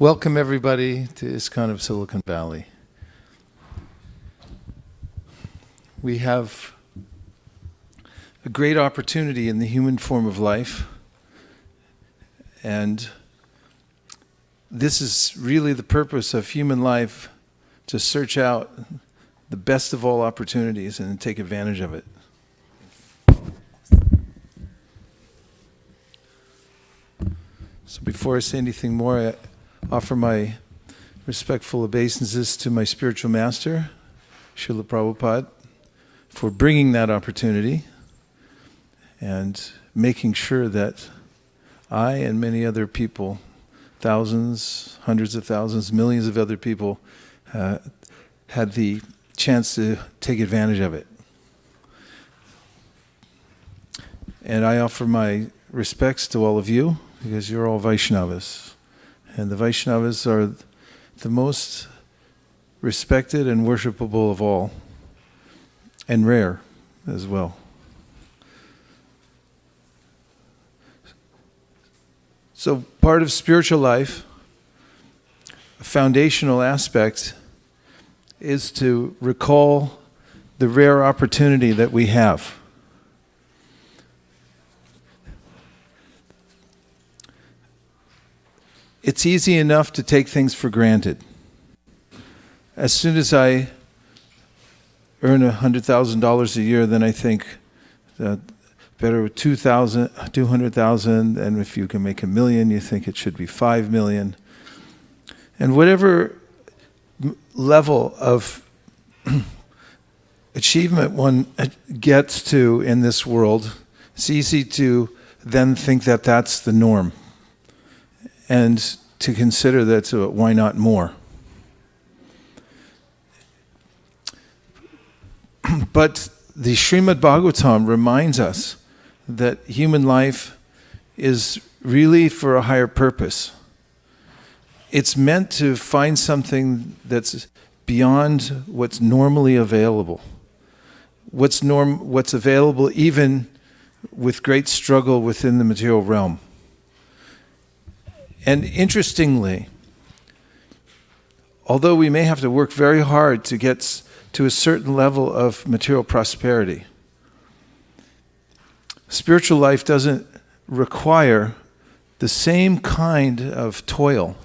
Welcome everybody to ISKCON of Silicon Valley. We have a great opportunity in the human form of life, and this is really the purpose of human life, to search out the best of all opportunities and take advantage of it. So before I say anything more, I offer my respectful obeisances to my spiritual master, Srila Prabhupada, for bringing that opportunity and making sure that I and many other people, thousands, hundreds of thousands, millions of other people, had the chance to take advantage of it. And I offer my respects to all of you, because you're all Vaishnavas. And the Vaishnavas are the most respected and worshipable of all, and rare as well. So part of spiritual life, a foundational aspect, is to recall the rare opportunity that we have. It's easy enough to take things for granted. As soon as I earn $100,000 a year, then I think that better with 200,000, and if you can make $1 million, you think it should be 5 million. And whatever level of achievement one gets to in this world, it's easy to then think that that's the norm, and to consider that, why not more? But the Srimad Bhagavatam reminds us that human life is really for a higher purpose. It's meant to find something that's beyond what's normally available. What's available even with great struggle within the material realm. And interestingly, although we may have to work very hard to get to a certain level of material prosperity, spiritual life doesn't require the same kind of toil,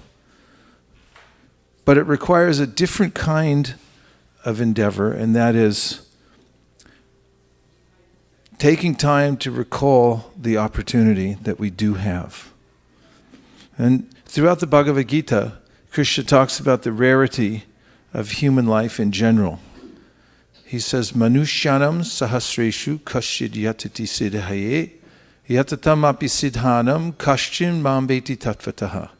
but it requires a different kind of endeavor, and that is taking time to recall the opportunity that we do have. And throughout the Bhagavad Gita, Krishna talks about the rarity of human life in general. He says, Manushyanam sahasreshu kashid yatati siddhaye yatatam api siddhanam kashchin mambeti tatvataha.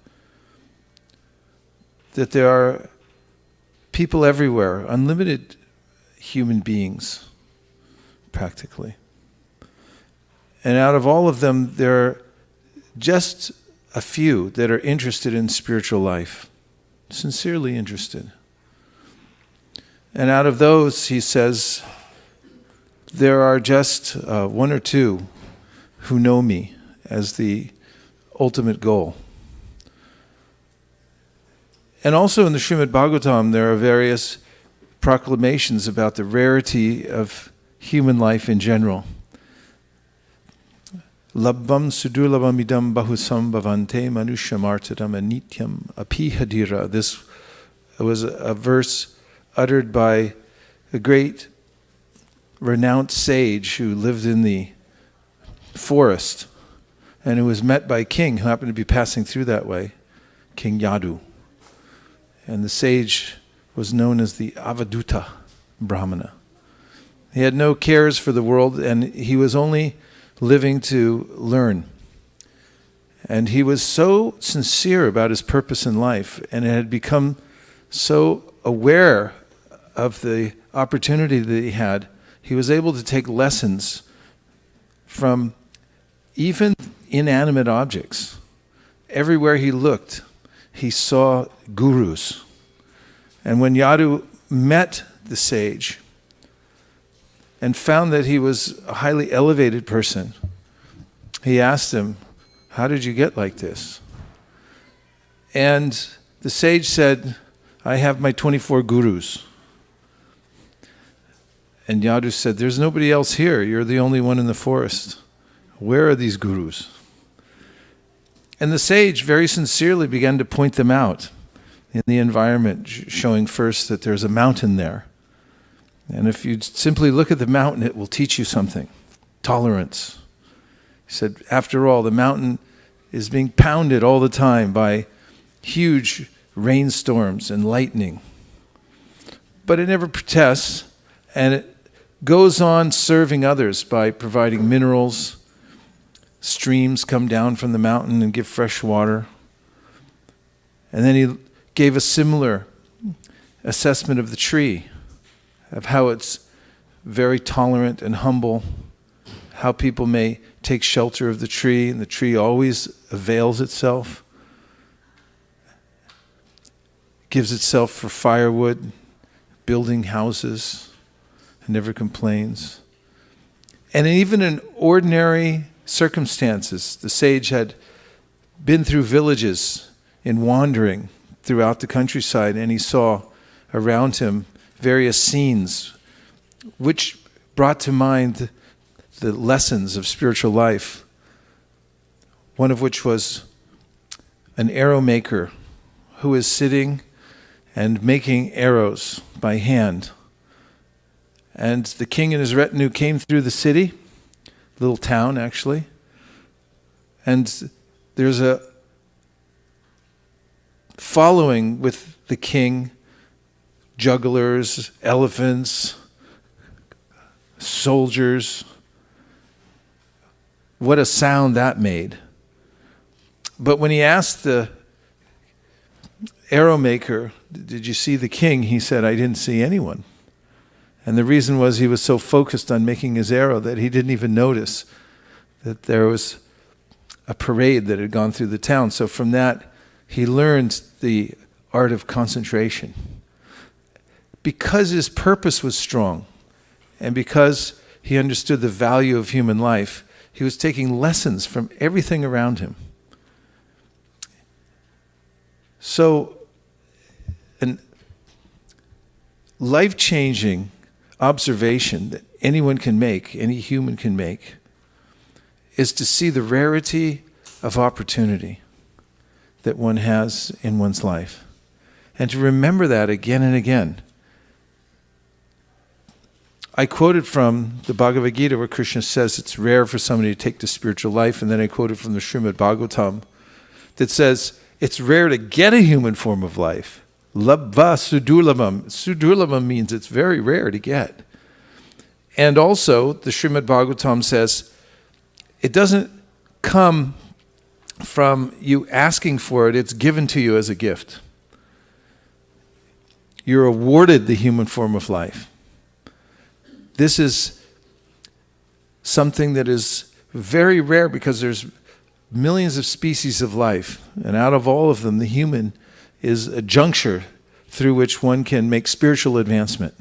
That there are people everywhere, unlimited human beings, practically. And out of all of them, there are just a few that are interested in spiritual life, sincerely interested. And out of those, he says, there are just one or two who know me as the ultimate goal. And also in the Srimad Bhagavatam, there are various proclamations about the rarity of human life in general. Labbam sudurlabam idam bahusam bhavante manushamartadam anityam apihadira. This was a verse uttered by a great renowned sage who lived in the forest, and who was met by a king who happened to be passing through that way, King Yadu. And the sage was known as the Avaduta Brahmana. He had no cares for the world, and he was only living to learn. And he was so sincere about his purpose in life, and had become so aware of the opportunity that he was able to take lessons from even inanimate objects. Everywhere he looked, he saw gurus. And when Yadu met the sage and found that he was a highly elevated person, he asked him, "How did you get like this?" And the sage said, I have my 24 gurus. And Yadu said, there's nobody else here. You're the only one in the forest. Where are these gurus? And the sage very sincerely began to point them out in the environment, showing first that there's a mountain there. And if you simply look at the mountain, it will teach you something. Tolerance. He said, after all, the mountain is being pounded all the time by huge rainstorms and lightning. But it never protests, and it goes on serving others by providing minerals. Streams come down from the mountain and give fresh water. And then he gave a similar assessment of the tree, of how it's very tolerant and humble, how people may take shelter of the tree, and the tree always avails itself, gives itself for firewood, building houses, and never complains. And even in ordinary circumstances, the sage had been through villages in wandering throughout the countryside, and he saw around him various scenes which brought to mind the lessons of spiritual life. One of which was an arrow maker who is sitting and making arrows by hand. And the king and his retinue came through the city, little town actually, and there's a following with the king, jugglers, elephants, soldiers. What a sound that made. But when he asked the arrow maker, did you see the king? He said, I didn't see anyone. And the reason was he was so focused on making his arrow that he didn't even notice that there was a parade that had gone through the town. So from that, he learned the art of concentration. Because his purpose was strong, and because he understood the value of human life, he was taking lessons from everything around him. So, an life-changing observation that anyone can make, any human can make, is to see the rarity of opportunity that one has in one's life. And to remember that again and again. I quoted from the Bhagavad Gita where Krishna says it's rare for somebody to take to spiritual life, and then I quoted from the Srimad Bhagavatam that says it's rare to get a human form of life. Labha sudurlabham. Sudurlabham means it's very rare to get. And also, the Srimad Bhagavatam says it doesn't come from you asking for it, it's given to you as a gift. You're awarded the human form of life. This is something that is very rare because there's millions of species of life, and out of all of them, the human is a juncture through which one can make spiritual advancement.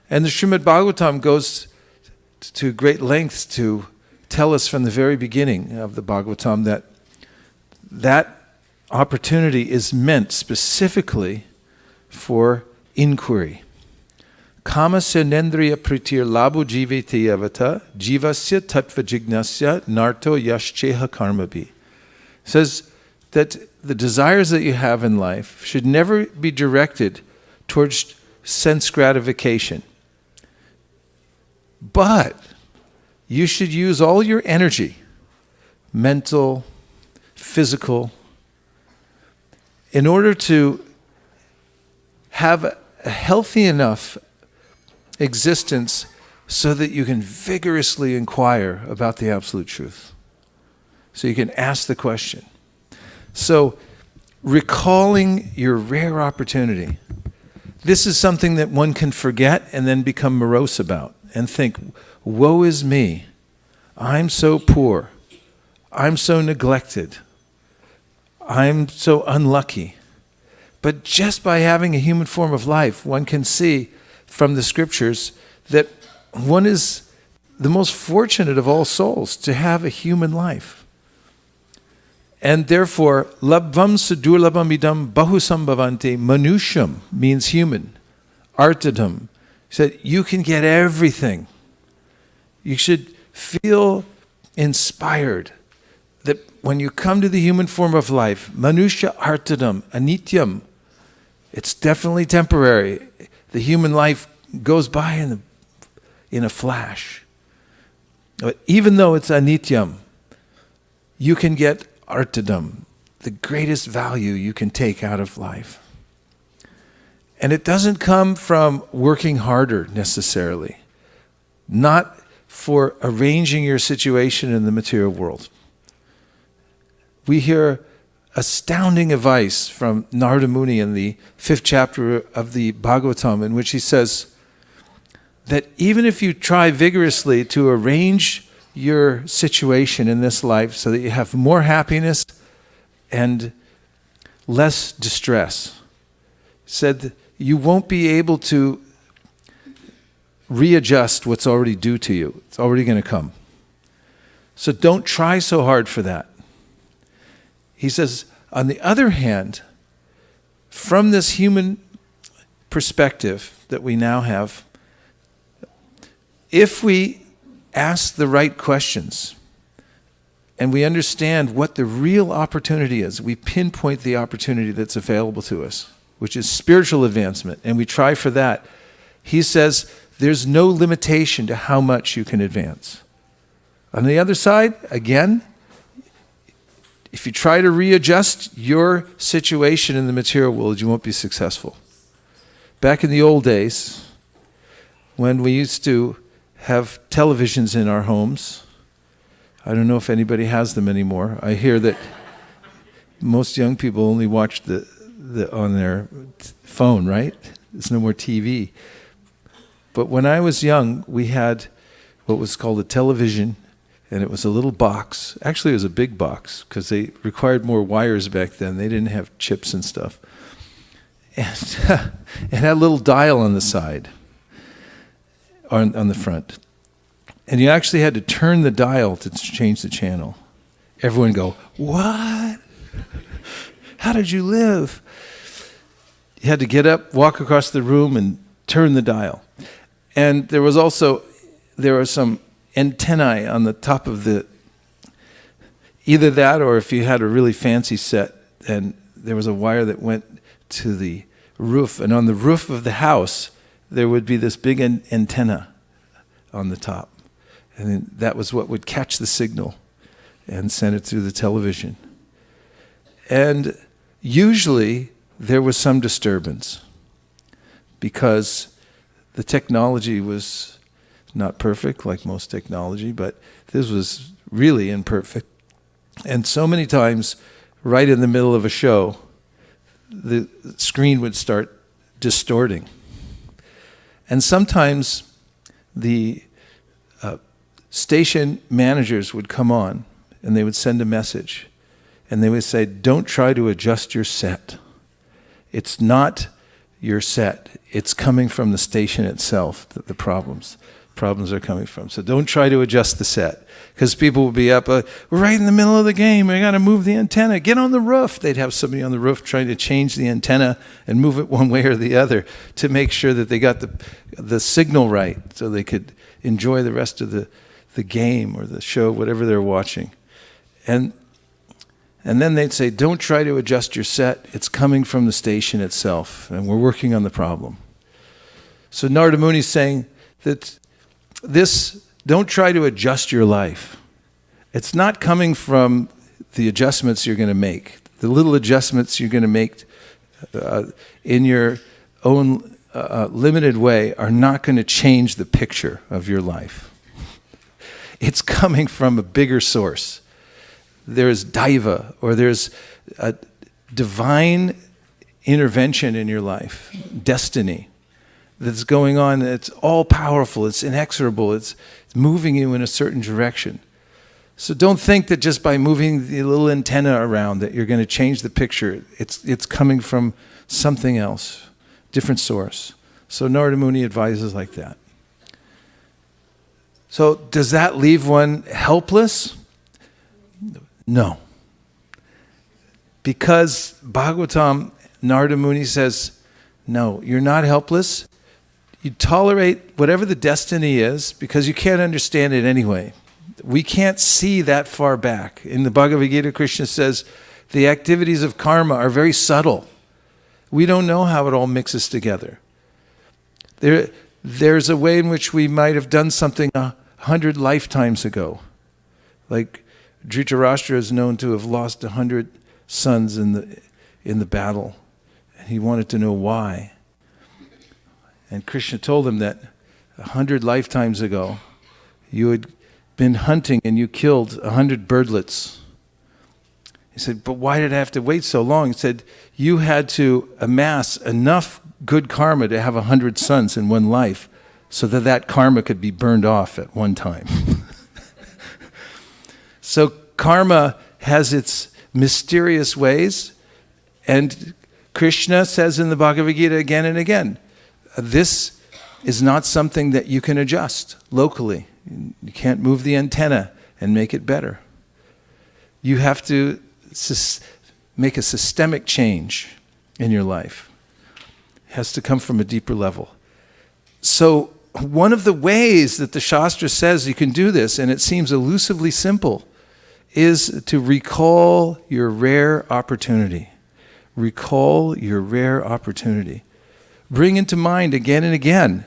And the Srimad Bhagavatam goes to great lengths to tell us from the very beginning of the Bhagavatam that that opportunity is meant specifically for inquiry. Kama senendriya pritir labu jiveti avata jivasya tattva jignasya narto yashcheha karmabi. Says that the desires that you have in life should never be directed towards sense gratification. But you should use all your energy, mental, physical, in order to have a healthy enough existence so that you can vigorously inquire about the absolute truth. So you can ask the question. So recalling your rare opportunity. This is something that one can forget and then become morose about and think, woe is me. I'm so poor. I'm so neglected. I'm so unlucky. But just by having a human form of life, one can see from the scriptures that one is the most fortunate of all souls to have a human life. And therefore, labvam sudurlabam idam bahusambhavante, manusham means human. Artadam. He said, you can get everything. You should feel inspired that when you come to the human form of life, manusha artadam, anityam, it's definitely temporary. The human life goes by in a flash. But even though it's anityam, you can get artadam, the greatest value you can take out of life. And it doesn't come from working harder necessarily, not for arranging your situation in the material world. We hear astounding advice from Narada Muni in the 5th chapter of the Bhagavatam, in which he says that even if you try vigorously to arrange your situation in this life so that you have more happiness and less distress, said you won't be able to readjust what's already due to you. It's already going to come. So don't try so hard for that. He says, on the other hand, from this human perspective that we now have, if we ask the right questions and we understand what the real opportunity is, we pinpoint the opportunity that's available to us, which is spiritual advancement, and we try for that. He says there's no limitation to how much you can advance. On the other side, again, if you try to readjust your situation in the material world, you won't be successful. Back in the old days, when we used to have televisions in our homes, I don't know if anybody has them anymore. I hear that most young people only watch the on their phone, right? There's no more TV. But when I was young, we had what was called a television, and it was a little box. Actually, it was a big box because they required more wires back then. They didn't have chips and stuff. And it had a little dial on the side, on the front. And you actually had to turn the dial to change the channel. Everyone go, what? How did you live? You had to get up, walk across the room, and turn the dial. And there were some antennae on the top of either that, or if you had a really fancy set, and there was a wire that went to the roof, and on the roof of the house there would be this big antenna on the top, and then that was what would catch the signal and send it through the television. And usually there was some disturbance because the technology was not perfect, like most technology, but this was really imperfect. And so many times, right in the middle of a show, the screen would start distorting. And sometimes the station managers would come on and they would send a message. And they would say, don't try to adjust your set. It's not your set. It's coming from the station itself that the problems are coming from. So don't try to adjust the set. Because people will be up, we're right in the middle of the game, we got to move the antenna, get on the roof. They'd have somebody on the roof trying to change the antenna and move it one way or the other to make sure that they got the signal right so they could enjoy the rest of the game or the show, whatever they're watching. And then they'd say, don't try to adjust your set. It's coming from the station itself, and we're working on the problem. So Narada Muni's saying that don't try to adjust your life. It's not coming from the adjustments you're going to make. The little adjustments you're going to make in your own limited way are not going to change the picture of your life. It's coming from a bigger source. There's daiva, or there's a divine intervention in your life, destiny that's going on. It's all powerful, it's inexorable, it's moving you in a certain direction. So don't think that just by moving the little antenna around that you're going to change the picture. It's coming from something else, different source. So Narada Muni advises like that. So does that leave one helpless? No. because Bhagavatam, Narada Muni says, no, you're not helpless. You tolerate whatever the destiny is because you can't understand it anyway. We can't see that far back. In the Bhagavad Gita, Krishna says, the activities of karma are very subtle. We don't know how it all mixes together. There's a way in which we might have done something 100 lifetimes ago. Like Dhritarashtra is known to have lost 100 sons in the battle. And he wanted to know why. And Krishna told him that 100 lifetimes ago, you had been hunting and you killed 100 birdlets. He said, but why did I have to wait so long? He said, you had to amass enough good karma to have 100 sons in one life so that karma could be burned off at one time. So karma has its mysterious ways, and Krishna says in the Bhagavad Gita again and again, this is not something that you can adjust locally. You can't move the antenna and make it better. You have to make a systemic change in your life. It has to come from a deeper level. So one of the ways that the Shastra says you can do this, and it seems elusively simple, is to recall your rare opportunity. Recall your rare opportunity. Bring into mind again and again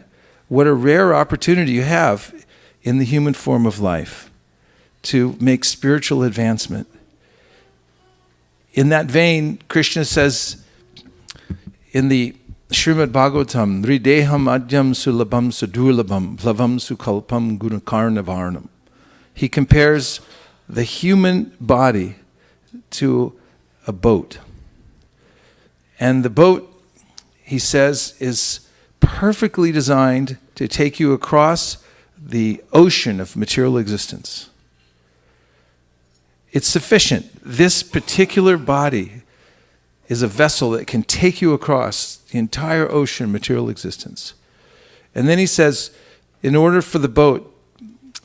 what a rare opportunity you have in the human form of life to make spiritual advancement. In that vein, Krishna says in the Srimad Bhagavatam, Hrideham adyam sulabham sudurlabham plavam sukalpam gunakarnavarnam. He compares the human body to a boat. And the boat, he says, is perfectly designed to take you across the ocean of material existence. It's sufficient. This particular body is a vessel that can take you across the entire ocean of material existence. And then he says, in order for the boat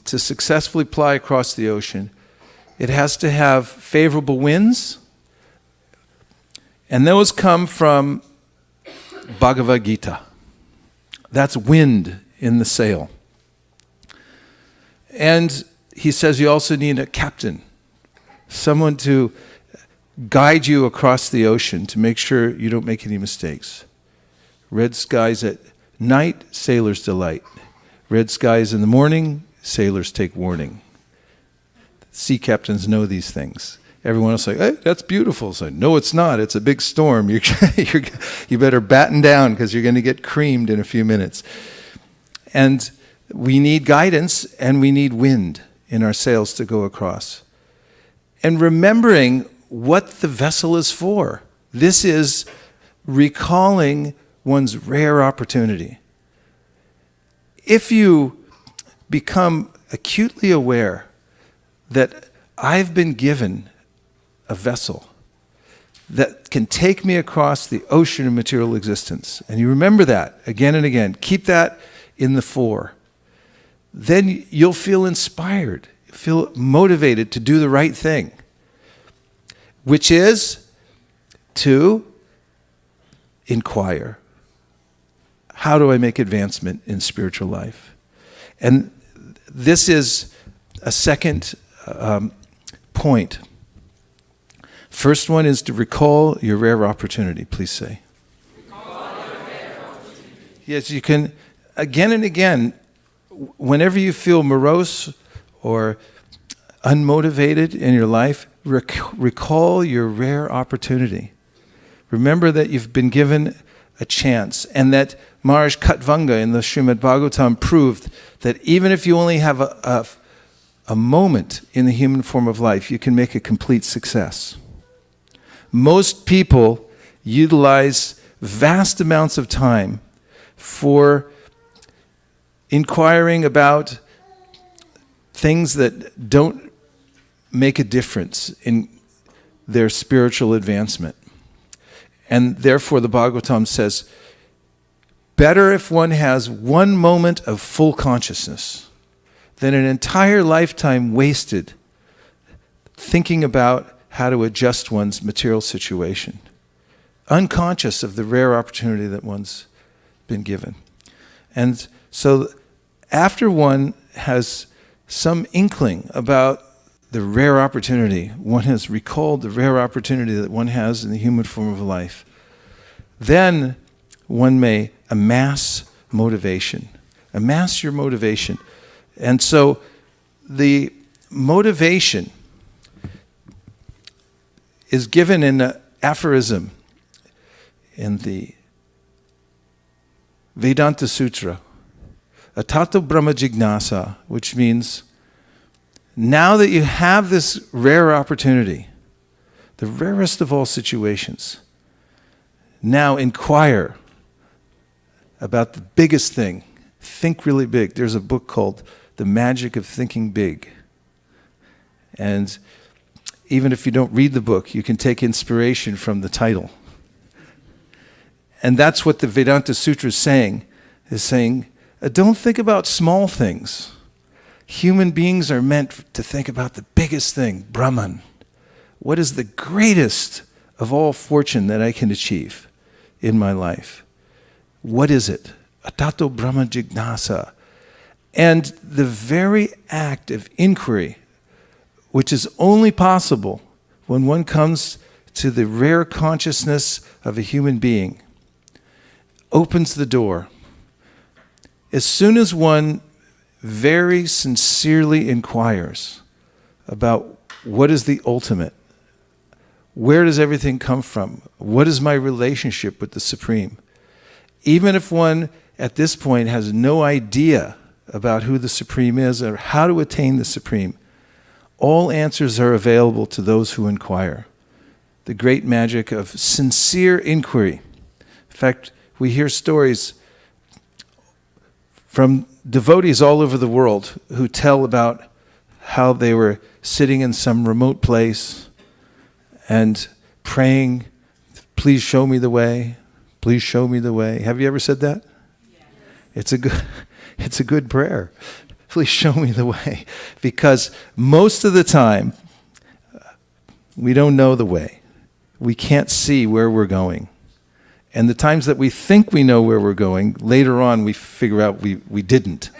to successfully ply across the ocean, it has to have favorable winds, and those come from Bhagavad Gita. That's wind in the sail. And he says you also need a captain, someone to guide you across the ocean to make sure you don't make any mistakes. Red skies at night, sailors delight. Red skies in the morning, sailors take warning. Sea captains know these things. Everyone else is like, hey, that's beautiful. So, no, it's not. It's a big storm. You better batten down because you're going to get creamed in a few minutes. And we need guidance and we need wind in our sails to go across. And remembering what the vessel is for. This is recalling one's rare opportunity. If you become acutely aware that I've been given a vessel that can take me across the ocean of material existence, and you remember that again and again, keep that in the fore, then you'll feel inspired, feel motivated to do the right thing, which is to inquire. How do I make advancement in spiritual life? And this is a second point. First one is to recall your rare opportunity. Please say. Yes, you can, again and again, whenever you feel morose or unmotivated in your life, recall your rare opportunity. Remember that you've been given a chance, and that Maharaj Khatvanga in the Srimad Bhagavatam proved that even if you only have a moment in the human form of life, you can make a complete success. Most people utilize vast amounts of time for inquiring about things that don't make a difference in their spiritual advancement. And therefore the Bhagavatam says, better if one has one moment of full consciousness than an entire lifetime wasted thinking about how to adjust one's material situation, unconscious of the rare opportunity that one's been given. And so after one has some inkling about the rare opportunity, one has recalled the rare opportunity that one has in the human form of life, then one may amass motivation. Amass your motivation. And so the motivation is given in an aphorism in the Vedanta Sutra, Atato Brahma Jignasa, which means now that you have this rare opportunity, the rarest of all situations, now inquire about the biggest thing. Think really big. There's a book called The Magic of Thinking Big. And even if you don't read the book, you can take inspiration from the title. And that's what the Vedanta Sutra is saying, don't think about small things. Human beings are meant to think about the biggest thing, Brahman. What is the greatest of all fortune that I can achieve in my life? What is it? Atato Brahma Jignasa. And the very act of inquiry, which is only possible when one comes to the rare consciousness of a human being, opens the door. As soon as one very sincerely inquires about what is the ultimate, where does everything come from, what is my relationship with the Supreme, even if one at this point has no idea about who the Supreme is or how to attain the Supreme, all answers are available to those who inquire. The great magic of sincere inquiry. In fact, we hear stories from devotees all over the world who tell about how they were sitting in some remote place and praying, please show me the way, please show me the way. Have you ever said that? Yeah. It's a good prayer. Please show me the way. Because most of the time, we don't know the way. We can't see where we're going. And the times that we think we know where we're going, later on we figure out we didn't.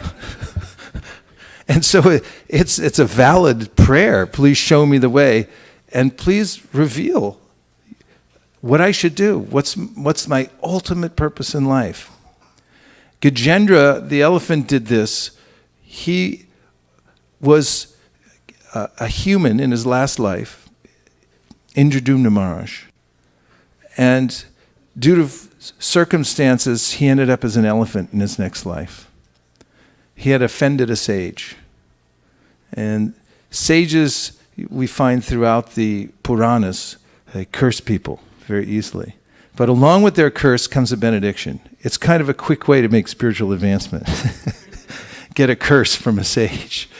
And so it's a valid prayer. Please show me the way. And please reveal what I should do. What's my ultimate purpose in life? Gajendra, the elephant, did this. He was a human in his last life, Indradyumna Maharaj. And due to circumstances, he ended up as an elephant in his next life. He had offended a sage. And sages, we find throughout the Puranas, they curse people very easily. But along with their curse comes a benediction. It's kind of a quick way to make spiritual advancement. Get a curse from a sage.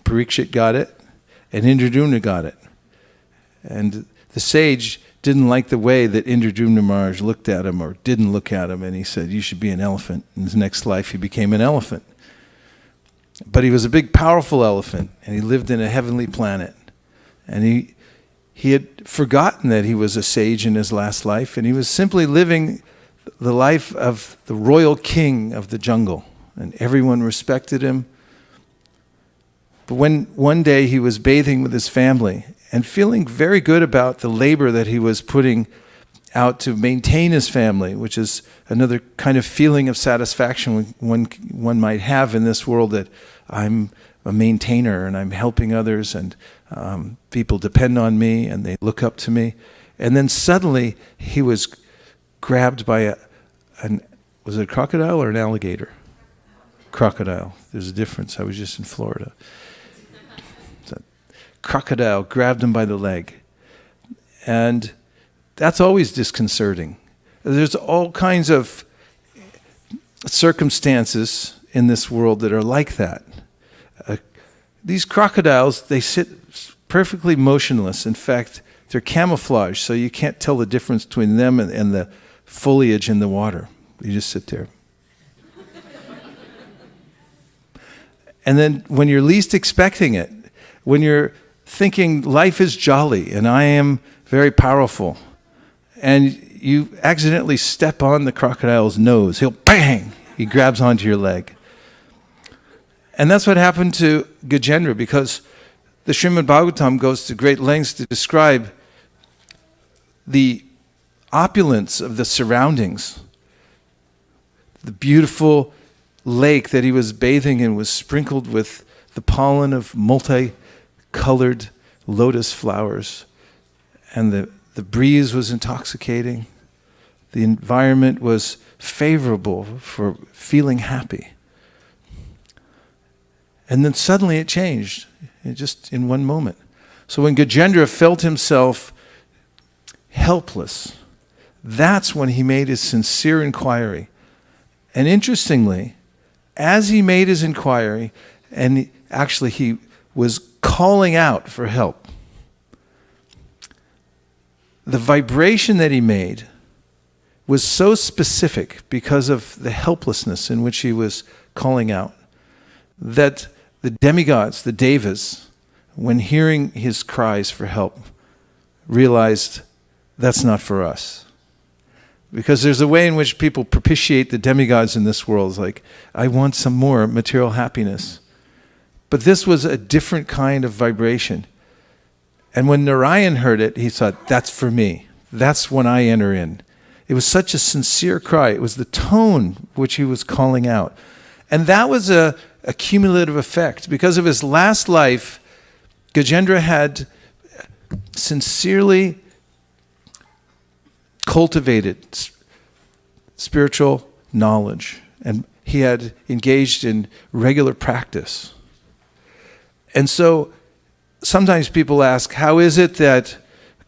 Parikshit got it, and Indradyumna got it. And the sage didn't like the way that Indradyumna Maharaj looked at him or didn't look at him, and he said, you should be an elephant. In his next life, he became an elephant. But he was a big, powerful elephant, and he lived in a heavenly planet. And he had forgotten that he was a sage in his last life, and he was simply living the life of the royal king of the jungle. And everyone respected him. But when one day he was bathing with his family and feeling very good about the labor that he was putting out to maintain his family, which is another kind of feeling of satisfaction one might have in this world, that I'm a maintainer and I'm helping others and people depend on me and they look up to me. And then suddenly he was grabbed by was it a crocodile or an alligator? Crocodile. There's a difference. I was just in Florida. So, crocodile grabbed him by the leg. And that's always disconcerting. There's all kinds of circumstances in this world that are like that. These crocodiles, they sit perfectly motionless. In fact, they're camouflaged, so you can't tell the difference between them and the foliage in the water. You just sit there. And then when you're least expecting it, when you're thinking life is jolly and I am very powerful, and you accidentally step on the crocodile's nose, he'll bang! He grabs onto your leg. And that's what happened to Gajendra, because the Srimad Bhagavatam goes to great lengths to describe the opulence of the surroundings. The beautiful lake that he was bathing in was sprinkled with the pollen of multicolored lotus flowers. And the breeze was intoxicating. The environment was favorable for feeling happy. And then suddenly it changed, just in one moment. So when Gajendra felt himself helpless, that's when he made his sincere inquiry. And interestingly, as he made his inquiry, and actually he was calling out for help, the vibration that he made was so specific because of the helplessness in which he was calling out, that the demigods, the devas, when hearing his cries for help, realized that's not for us. Because there's a way in which people propitiate the demigods in this world. It's like, I want some more material happiness. But this was a different kind of vibration. And when Narayan heard it, he thought, that's for me. That's when I enter in. It was such a sincere cry. It was the tone which he was calling out. And that was a cumulative effect. Because of his last life, Gajendra had sincerely cultivated spiritual knowledge, and he had engaged in regular practice. And so sometimes people ask, how is it that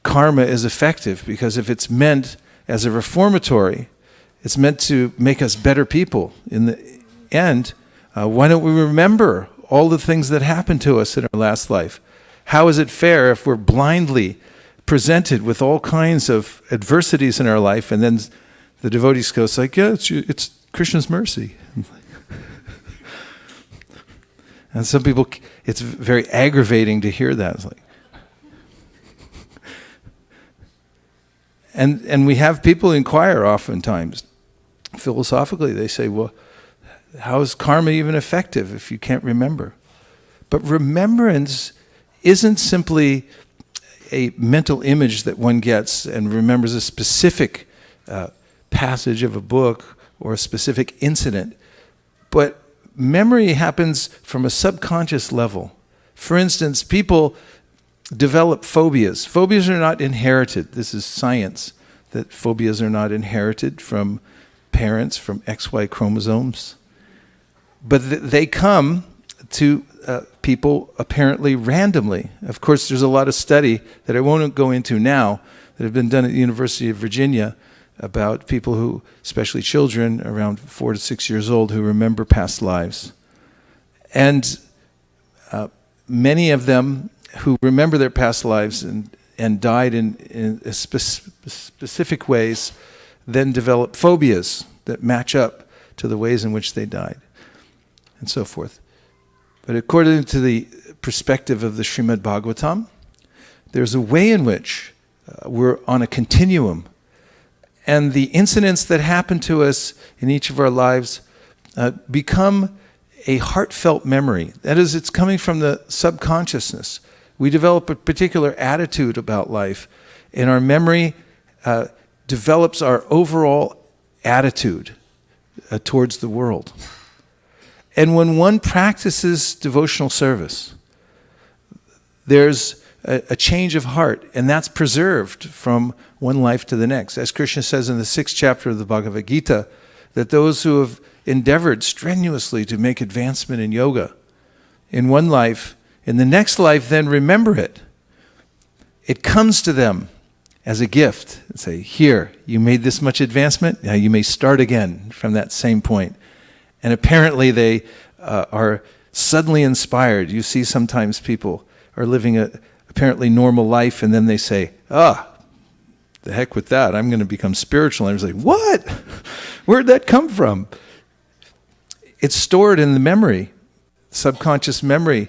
karma is effective? Because if it's meant as a reformatory, it's meant to make us better people in the end, why don't we remember all the things that happened to us in our last life? How is it fair if we're blindly presented with all kinds of adversities in our life, and then the devotees go, it's like, yeah, it's Krishna's mercy. And some people, it's very aggravating to hear that. It's like, and we have people inquire oftentimes, philosophically, they say, well, how is karma even effective if you can't remember? But remembrance isn't simply a mental image that one gets and remembers a specific passage of a book or a specific incident. But memory happens from a subconscious level. For instance, people develop phobias. Phobias are not inherited. This is science, that phobias are not inherited from parents, from XY chromosomes. But they come to people apparently randomly. Of course, there's a lot of study that I won't go into now that have been done at the University of Virginia about people who, especially children around 4 to 6 years old, who remember past lives. And many of them who remember their past lives and died in specific ways then develop phobias that match up to the ways in which they died, and so forth. But according to the perspective of the Srimad Bhagavatam, there's a way in which we're on a continuum, and the incidents that happen to us in each of our lives become a heartfelt memory. That is, it's coming from the subconsciousness. We develop a particular attitude about life, and our memory develops our overall attitude towards the world. And when one practices devotional service, there's a change of heart, and that's preserved from one life to the next. As Krishna says in the 6th chapter of the Bhagavad Gita, that those who have endeavored strenuously to make advancement in yoga in one life, in the next life then remember it. It comes to them as a gift and say, here, you made this much advancement, now you may start again from that same point. And apparently they are suddenly inspired. You see sometimes people are living a apparently normal life, and then they say, the heck with that, I'm going to become spiritual. And I was like, what? Where'd that come from? It's stored in the memory, subconscious memory.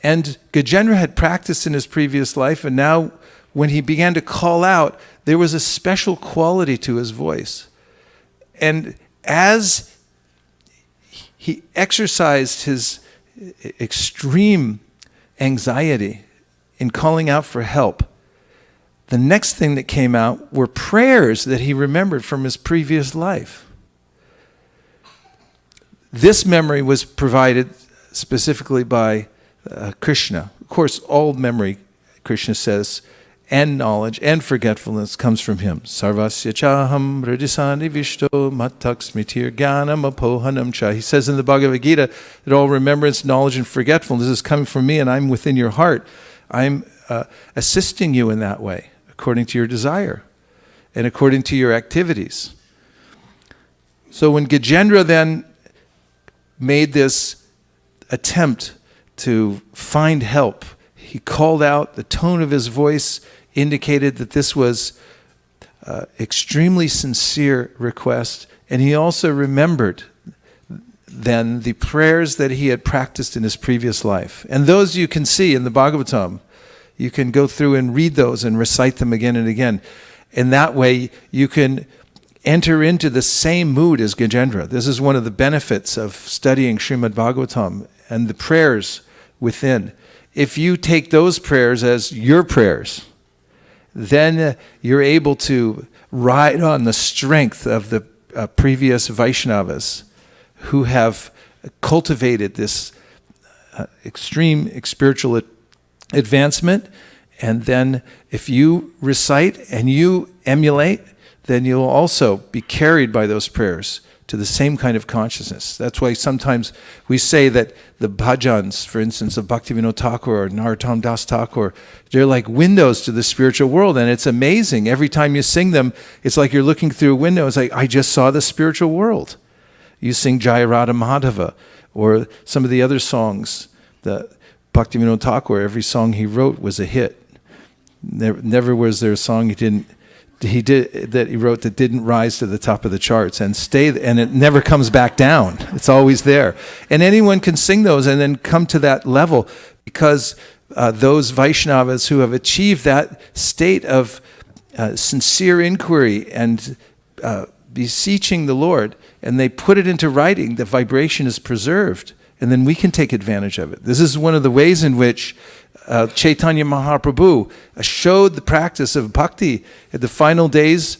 And Gajendra had practiced in his previous life, and now when he began to call out, there was a special quality to his voice. And as he exercised his extreme anxiety in calling out for help, the next thing that came out were prayers that he remembered from his previous life. This memory was provided specifically by Krishna. Of course, all memory, Krishna says, and knowledge and forgetfulness comes from him. Sarvasya chaham hridisani vishto mattak smitir jnanam apohanam cha. He says in the Bhagavad Gita that all remembrance, knowledge, and forgetfulness is coming from me, and I'm within your heart. I'm assisting you in that way, according to your desire and according to your activities. So when Gajendra then made this attempt to find help, he called out. The tone of his voice indicated that this was extremely sincere request, and he also remembered then the prayers that he had practiced in his previous life. And those you can see in the Bhagavatam. You can go through and read those and recite them again and again. And that way you can enter into the same mood as Gajendra. This is one of the benefits of studying Srimad Bhagavatam and the prayers within. If you take those prayers as your prayers, then you're able to ride on the strength of the previous Vaishnavas who have cultivated this extreme spiritual advancement. And then if you recite and you emulate, then you'll also be carried by those prayers to the same kind of consciousness. That's why sometimes we say that the bhajans, for instance, of Bhaktivinoda Thakur or Narottam Das Thakur, they're like windows to the spiritual world, and it's amazing. Every time you sing them, it's like you're looking through a window. It's like, I just saw the spiritual world. You sing Jaya Radha Madhava, or some of the other songs. The Bhaktivinoda Thakur, every song he wrote was a hit. Never was there a song he wrote that didn't rise to the top of the charts and it never comes back down. It's always there. And anyone can sing those and then come to that level, because those Vaishnavas who have achieved that state of sincere inquiry and beseeching the Lord, and they put it into writing, the vibration is preserved, and then we can take advantage of it. This is one of the ways in which Chaitanya Mahaprabhu showed the practice of bhakti at the final days.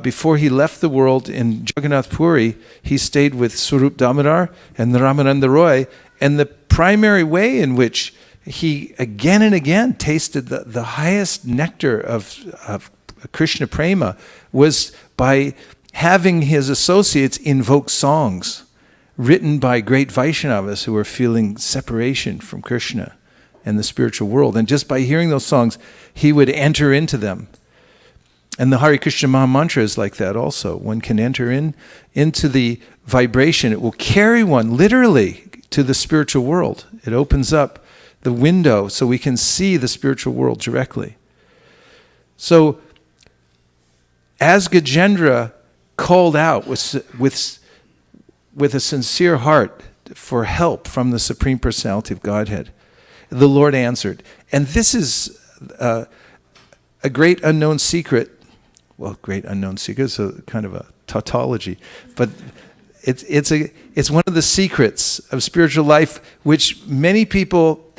Before he left the world in Jagannath Puri, he stayed with Swarup Damodar and Ramananda Roy, and the primary way in which he again and again tasted the highest nectar of Krishna Prema was by having his associates invoke songs written by great Vaishnavas who were feeling separation from Krishna and the spiritual world. And just by hearing those songs, he would enter into them. And the Hare Krishna Maha Mantra is like that also. One can enter into the vibration. It will carry one literally to the spiritual world. It opens up the window so we can see the spiritual world directly. So, as Gajendra called out with a sincere heart for help from the Supreme Personality of Godhead, the Lord answered. And this is a great unknown secret. Well, great unknown secret is a kind of a tautology, but it's one of the secrets of spiritual life which many people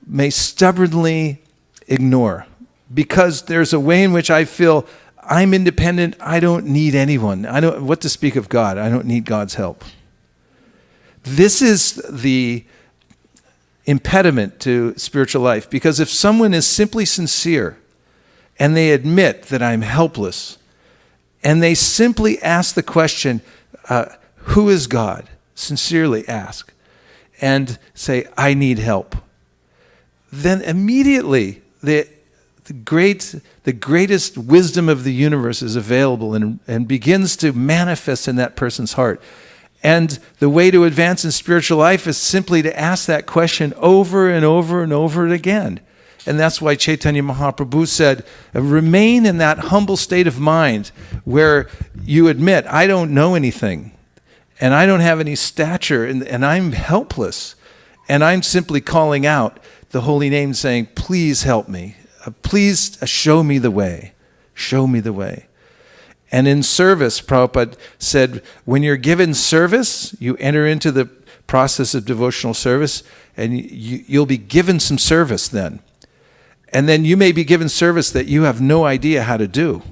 may stubbornly ignore, because there's a way in which I feel I'm independent. I don't need anyone. What to speak of God? I don't need God's help. This is the impediment to spiritual life, because if someone is simply sincere and they admit that I'm helpless, and they simply ask the question, who is God? Sincerely ask, and say, I need help, then immediately the greatest wisdom of the universe is available and begins to manifest in that person's heart. And the way to advance in spiritual life is simply to ask that question over and over and over again. And that's why Chaitanya Mahaprabhu said, remain in that humble state of mind where you admit, I don't know anything, and I don't have any stature, and I'm helpless. And I'm simply calling out the holy name saying, please help me. Please show me the way. Show me the way. And in service, Prabhupada said, when you're given service, you enter into the process of devotional service, and you'll be given some service then. And then you may be given service that you have no idea how to do.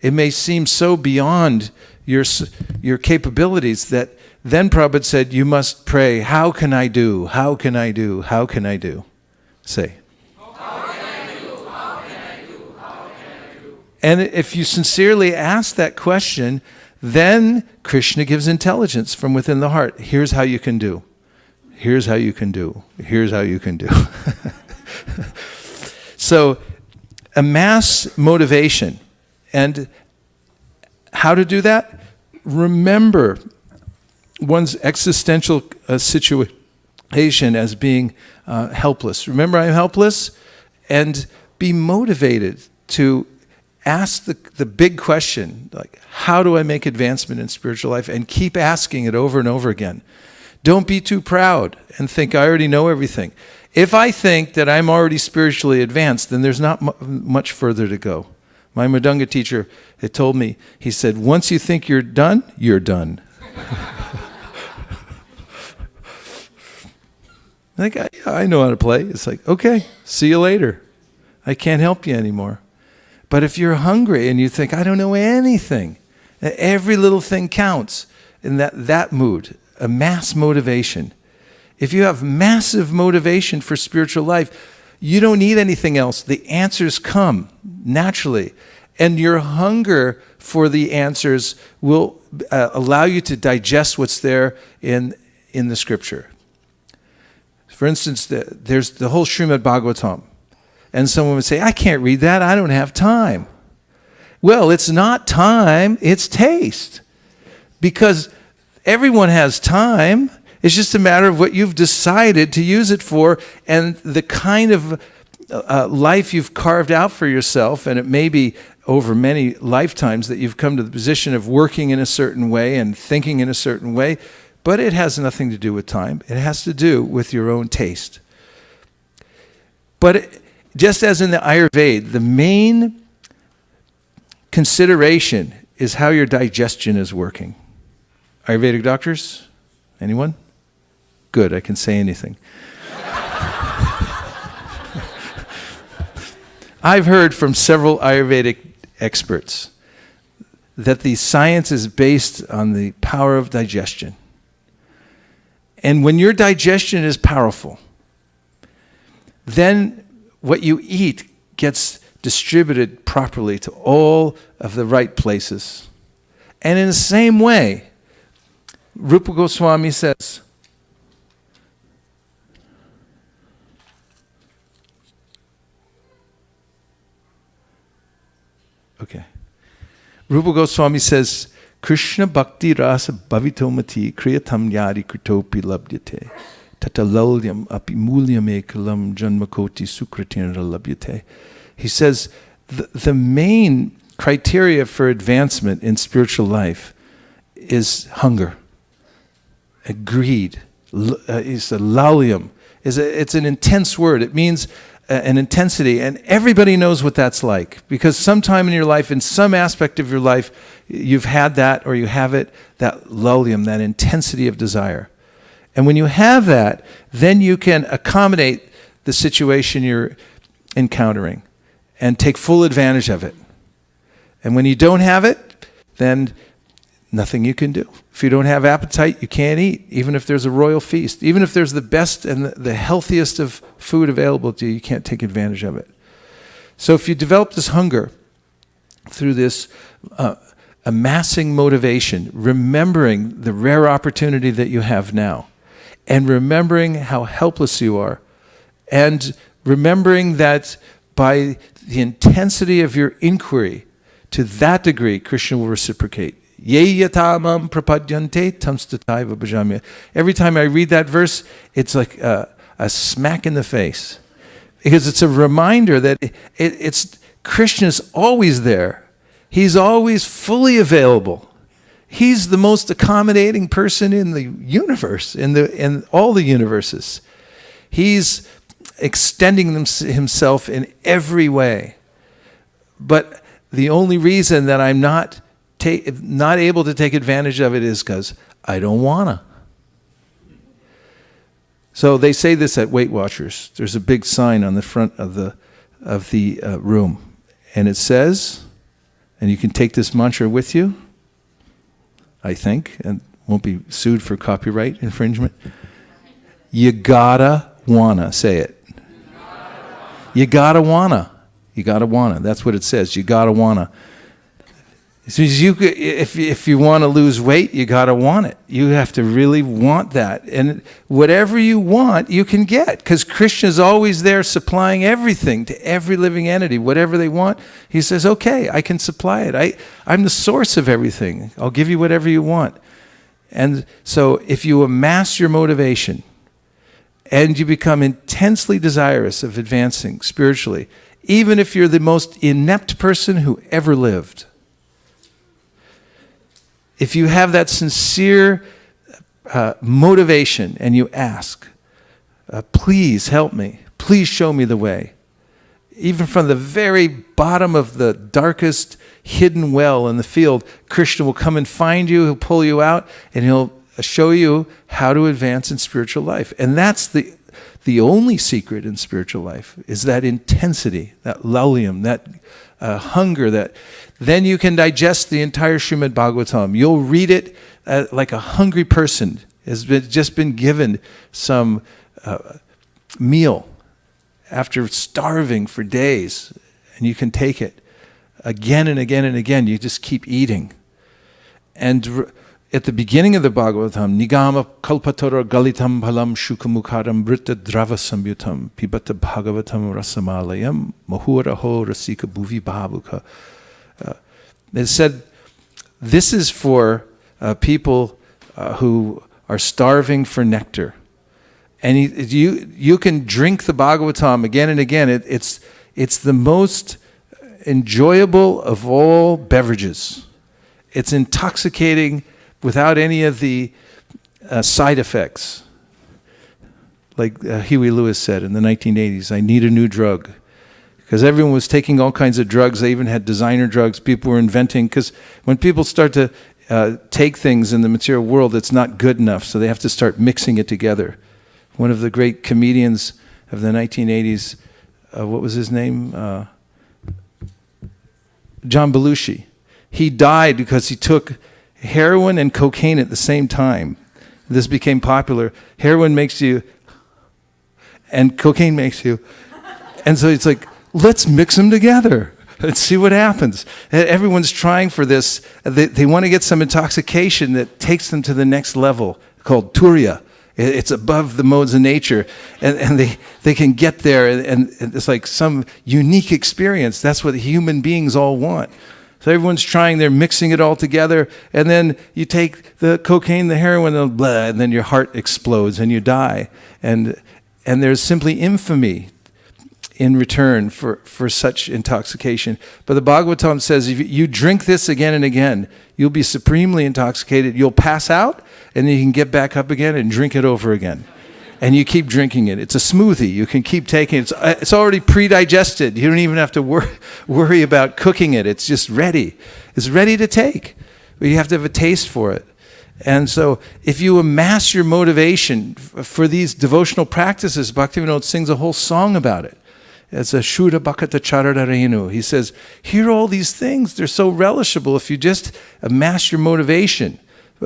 It may seem so beyond your capabilities that then Prabhupada said, you must pray, how can I do? How can I do? How can I do? Say. How can I do? How can I do? How can I do? And if you sincerely ask that question, then Krishna gives intelligence from within the heart. Here's how you can do. Here's how you can do. Here's how you can do. So, amass motivation. And how to do that? Remember one's existential situation as being helpless. Remember, I'm helpless, and be motivated to ask the big question, like, how do I make advancement in spiritual life? And keep asking it over and over again. Don't be too proud and think I already know everything. If I think that I'm already spiritually advanced, then there's not much further to go. My Mridanga teacher had told me, he said, once you think you're done, you're done. Like, I know how to play. It's like, okay, see you later. I can't help you anymore. But if you're hungry and you think, I don't know anything, every little thing counts, in that mood, a mass motivation. If you have massive motivation for spiritual life, you don't need anything else. The answers come naturally. And your hunger for the answers will allow you to digest what's there in the scripture. For instance, there's the whole Srimad Bhagavatam. And someone would say, I can't read that. I don't have time. Well, it's not time. It's taste. Because everyone has time. It's just a matter of what you've decided to use it for and the kind of life you've carved out for yourself. And it may be over many lifetimes that you've come to the position of working in a certain way and thinking in a certain way. But it has nothing to do with time. It has to do with your own taste. But just as in the Ayurveda, the main consideration is how your digestion is working. Ayurvedic doctors? Anyone? Good, I can say anything. I've heard from several Ayurvedic experts that the science is based on the power of digestion. And when your digestion is powerful, then what you eat gets distributed properly to all of the right places. And in the same way, Rupa Goswami says, Rupa Goswami says, Krishna bhakti rasa bhavitomati kriyatam yari kritopi labhyate tatalalyam api mulyam ekalam janmakoti sukratinara labhyate. He says the main criteria for advancement in spiritual life is hunger, greed. It's a lalyam. It's an intense word. It means an intensity, and everybody knows what that's like, because sometime in your life, in some aspect of your life, you've had that, or you have it, that lalyam, that intensity of desire. And when you have that, then you can accommodate the situation you're encountering and take full advantage of it. And when you don't have it, then nothing you can do. If you don't have appetite, you can't eat, even if there's a royal feast. Even if there's the best and the healthiest of food available to you, you can't take advantage of it. So if you develop this hunger through this amassing motivation, remembering the rare opportunity that you have now, and remembering how helpless you are, and remembering that by the intensity of your inquiry, to that degree, Krishna will reciprocate. Ye yatamam prapadyante tamstataiva bhajamya. Every time I read that verse, it's like a smack in the face. Because it's a reminder that it's Krishna's always there. He's always fully available. He's the most accommodating person in the universe, in all the universes. He's extending himself in every way. But the only reason that I'm not able to take advantage of it is because I don't wanna. So they say this at Weight Watchers. There's a big sign on the front of the room, and it says, and you can take this mantra with you, I think, and won't be sued for copyright infringement. You gotta wanna. Say it. You gotta wanna. You gotta wanna. That's what it says. You gotta wanna. So if you want to lose weight, you got to want it. You have to really want that. And whatever you want, you can get. Because Krishna is always there supplying everything to every living entity. Whatever they want, he says, okay, I can supply it. I'm the source of everything. I'll give you whatever you want. And so if you amass your motivation and you become intensely desirous of advancing spiritually, even if you're the most inept person who ever lived, if you have that sincere motivation and you ask, please help me, please show me the way, even from the very bottom of the darkest hidden well in the field, Krishna will come and find you, he'll pull you out, and he'll show you how to advance in spiritual life. And that's the only secret in spiritual life, is that intensity, that laulyam, that hunger, that then you can digest the entire Srimad Bhagavatam. You'll read it like a hungry person has just been given some meal after starving for days, and you can take it again and again and again. You just keep eating. And at the beginning of the Bhagavatam, Nigama kalpatora galitam bhalam shukamukharam britta drava samyutam pibata bhagavatam rasamalayam mahuraho rasika bhuvi bhavuka. It said, this is for people who are starving for nectar. And you can drink the Bhagavatam again and again. It's the most enjoyable of all beverages. It's intoxicating without any of the side effects. Like Huey Lewis said in the 1980s, I need a new drug. Because everyone was taking all kinds of drugs. They even had designer drugs. People were inventing. Because when people start to take things in the material world, it's not good enough. So they have to start mixing it together. One of the great comedians of the 1980s, what was his name? John Belushi. He died because he took heroin and cocaine at the same time. This became popular. Heroin makes you, and cocaine makes you. And so it's like, let's mix them together and see what happens. Everyone's trying for this. They want to get some intoxication that takes them to the next level, called turiya. It's above the modes of nature. And they can get there, and it's like some unique experience. That's what human beings all want. So everyone's trying, they're mixing it all together, and then you take the cocaine, the heroin, and blah, and then your heart explodes and you die. And there's simply infamy in return for such intoxication. But the Bhagavatam says, if you drink this again and again, you'll be supremely intoxicated. You'll pass out, and then you can get back up again and drink it over again. And you keep drinking it. It's a smoothie. You can keep taking it. It's already pre-digested. You don't even have to worry about cooking it. It's just ready. It's ready to take. But you have to have a taste for it. And so if you amass your motivation for these devotional practices, Bhaktivinoda sings a whole song about it. It's a Shuddha Bhakata Charadarayanu. He says, hear all these things. They're so relishable if you just amass your motivation.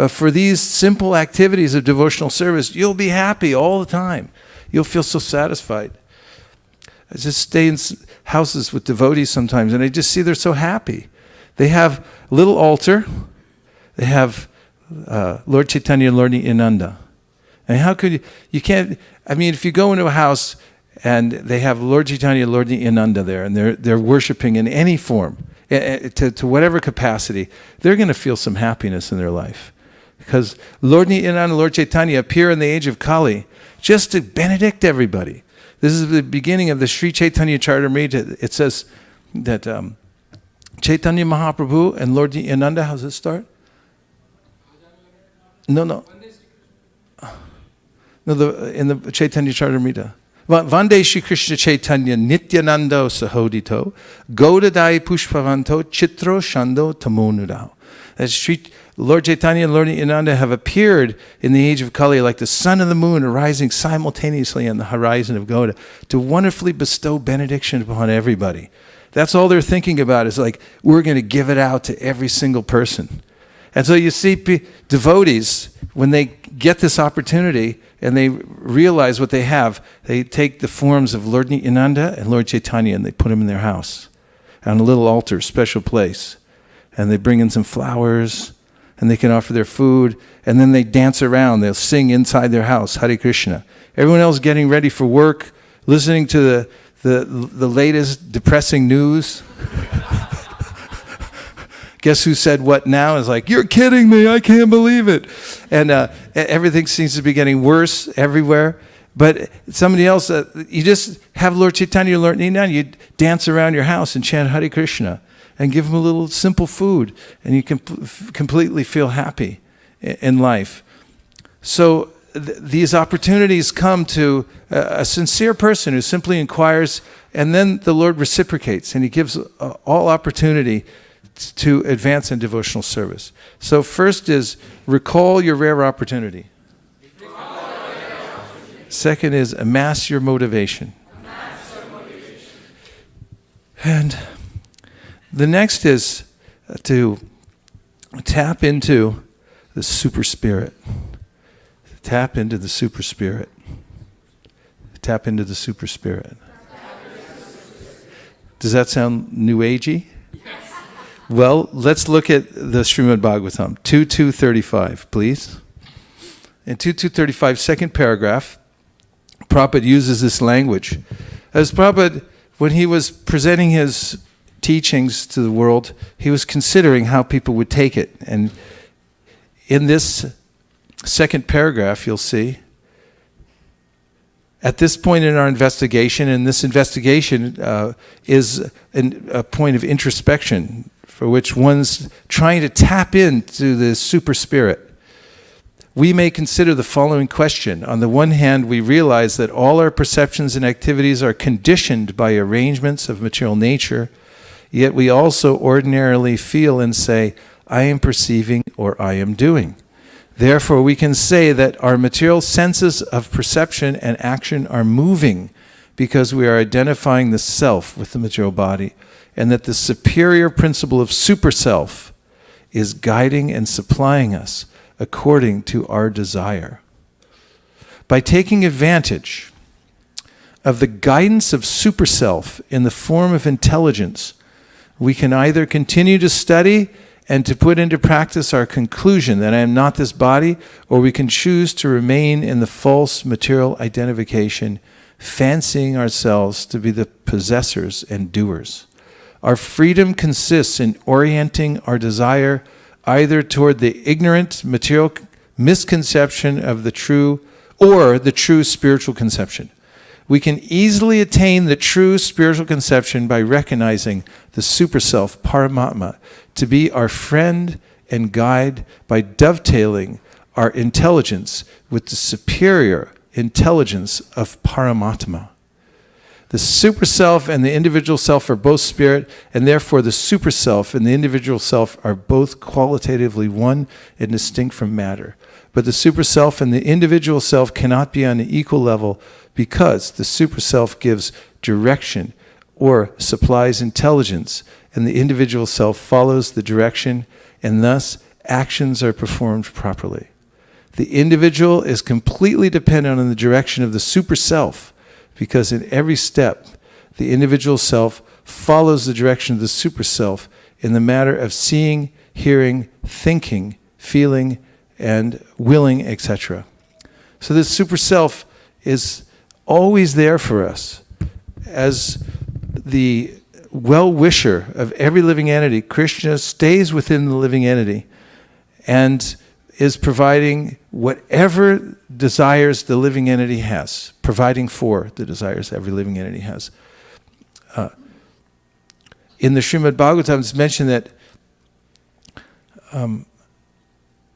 For these simple activities of devotional service, you'll be happy all the time. You'll feel so satisfied. I just stay in houses with devotees sometimes, and I just see they're so happy. They have a little altar. They have Lord Chaitanya and Lord Nityananda. And how could you can't, I mean, if you go into a house and they have Lord Chaitanya and Lord Nityananda there, and they're worshiping in any form, to whatever capacity, they're going to feel some happiness in their life. Because Lord Nityananda and Lord Chaitanya appear in the age of Kali just to benedict everybody. This is the beginning of the Sri Chaitanya Charitamrita. It says that Chaitanya Mahaprabhu and Lord Nityananda, how's it start? No. No, in the Chaitanya Charitamrita. Vande Shri Krishna Chaitanya Nityanando Sahodito Godadai Pushpavanto Chitro Shando Tamonudao. As Lord Chaitanya and Lord Nityananda have appeared in the age of Kali like the sun and the moon arising simultaneously on the horizon of Goda to wonderfully bestow benediction upon everybody. That's all they're thinking about, is like, we're going to give it out to every single person. And so you see devotees, when they get this opportunity and they realize what they have, they take the forms of Lord Nityananda and Lord Chaitanya and they put them in their house on a little altar, special place. And they bring in some flowers and they can offer their food, and then they dance around. They'll sing inside their house, Hare Krishna. Everyone else getting ready for work, listening to the latest depressing news. Guess who said what now? Is like, you're kidding me, I can't believe it. And everything seems to be getting worse everywhere. But somebody else, you just have Lord Chaitanya, Lord Nityananda, you dance around your house and chant Hare Krishna and give them a little simple food, and you can completely feel happy in life. So these opportunities come to a sincere person who simply inquires, and then the Lord reciprocates, and He gives all opportunity to advance in devotional service. So first is recall your rare opportunity. Second is amass your motivation. And the next is to tap into the super spirit. Tap into the super spirit. Tap into the super spirit. Does that sound new agey? Well, let's look at the Srimad Bhagavatam, 2.2.35, please. In 2.2.35, second paragraph, Prabhupada uses this language. As Prabhupada, when he was presenting his teachings to the world, he was considering how people would take it. And in this second paragraph, you'll see, at this point in our investigation, and this investigation is a point of introspection for which one's trying to tap into the super spirit. We may consider the following question. On the one hand, we realize that all our perceptions and activities are conditioned by arrangements of material nature, yet we also ordinarily feel and say, I am perceiving or I am doing. Therefore, we can say that our material senses of perception and action are moving because we are identifying the self with the material body, and that the superior principle of super-self is guiding and supplying us according to our desire. By taking advantage of the guidance of super-self in the form of intelligence, we can either continue to study and to put into practice our conclusion that I am not this body, or we can choose to remain in the false material identification, fancying ourselves to be the possessors and doers. Our freedom consists in orienting our desire either toward the ignorant material misconception of the true, or the true spiritual conception. We can easily attain the true spiritual conception by recognizing the super-self, Paramatma, to be our friend and guide by dovetailing our intelligence with the superior intelligence of Paramatma. The super-self and the individual self are both spirit, and therefore the super-self and the individual self are both qualitatively one and distinct from matter. But the super-self and the individual self cannot be on an equal level because the super-self gives direction or supplies intelligence, and the individual self follows the direction, and thus actions are performed properly. The individual is completely dependent on the direction of the super-self, because in every step, the individual self follows the direction of the super-self in the matter of seeing, hearing, thinking, feeling, and willing, etc. So this super-self is always there for us as the well-wisher of every living entity. Krishna stays within the living entity and is providing whatever desires the living entity has, providing for the desires every living entity has. In the Srimad Bhagavatam, it's mentioned that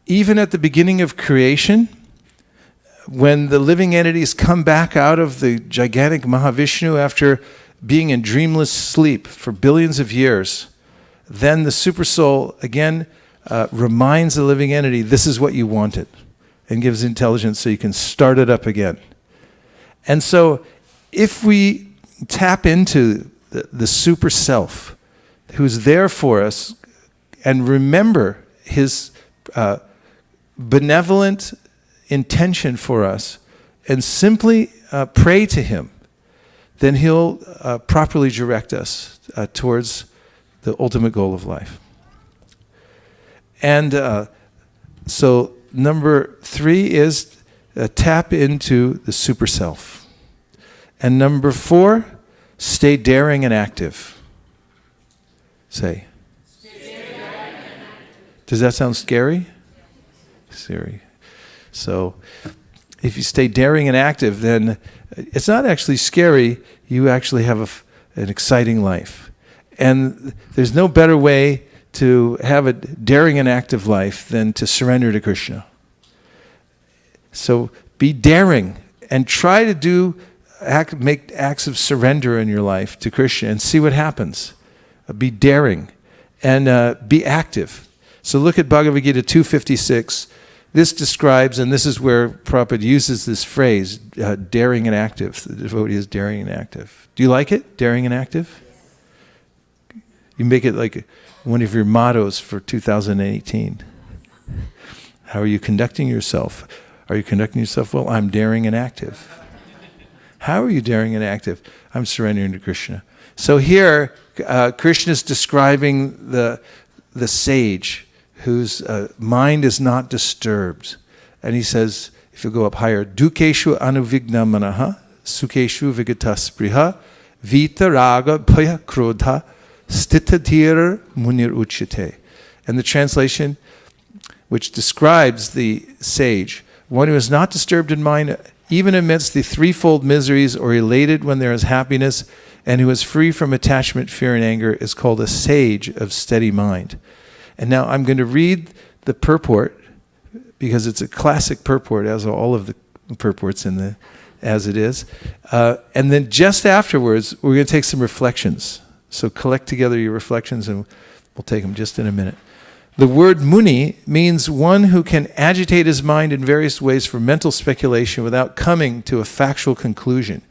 even at the beginning of creation, when the living entities come back out of the gigantic Mahavishnu after being in dreamless sleep for billions of years, then the Supersoul again reminds the living entity, this is what you wanted, and gives intelligence so you can start it up again. And so if we tap into the super self who's there for us and remember his benevolent intention for us and simply pray to him, then he'll properly direct us towards the ultimate goal of life. And so number 3 is tap into the super self. And number 4, stay daring and active. Say. Does that sound scary? Scary. So if you stay daring and active, then it's not actually scary. You actually have an exciting life. And there's no better way to have a daring and active life than to surrender to Krishna. So be daring and try to make acts of surrender in your life to Krishna and see what happens. Be daring and be active. So look at Bhagavad Gita 256. This describes, and this is where Prabhupada uses this phrase, daring and active. The devotee is daring and active. Do you like it, daring and active? You make it like one of your mottos for 2018. How are you conducting yourself? Are you conducting yourself well? I'm daring and active. How are you daring and active? I'm surrendering to Krishna. So here, Krishna is describing the sage whose mind is not disturbed. And he says, if you go up higher, Dukeshu anuvigna manaha, sukeshu vigataspriha, vita raga bhaya krodha, stitadir munir uchyate. And the translation, which describes the sage, one who is not disturbed in mind, even amidst the threefold miseries, or elated when there is happiness, and who is free from attachment, fear, and anger, is called a sage of steady mind. And now I'm going to read the purport, because it's a classic purport, as all of the purports as it is. And then just afterwards, we're going to take some reflections. So collect together your reflections, and we'll take them just in a minute. The word muni means one who can agitate his mind in various ways for mental speculation without coming to a factual conclusion.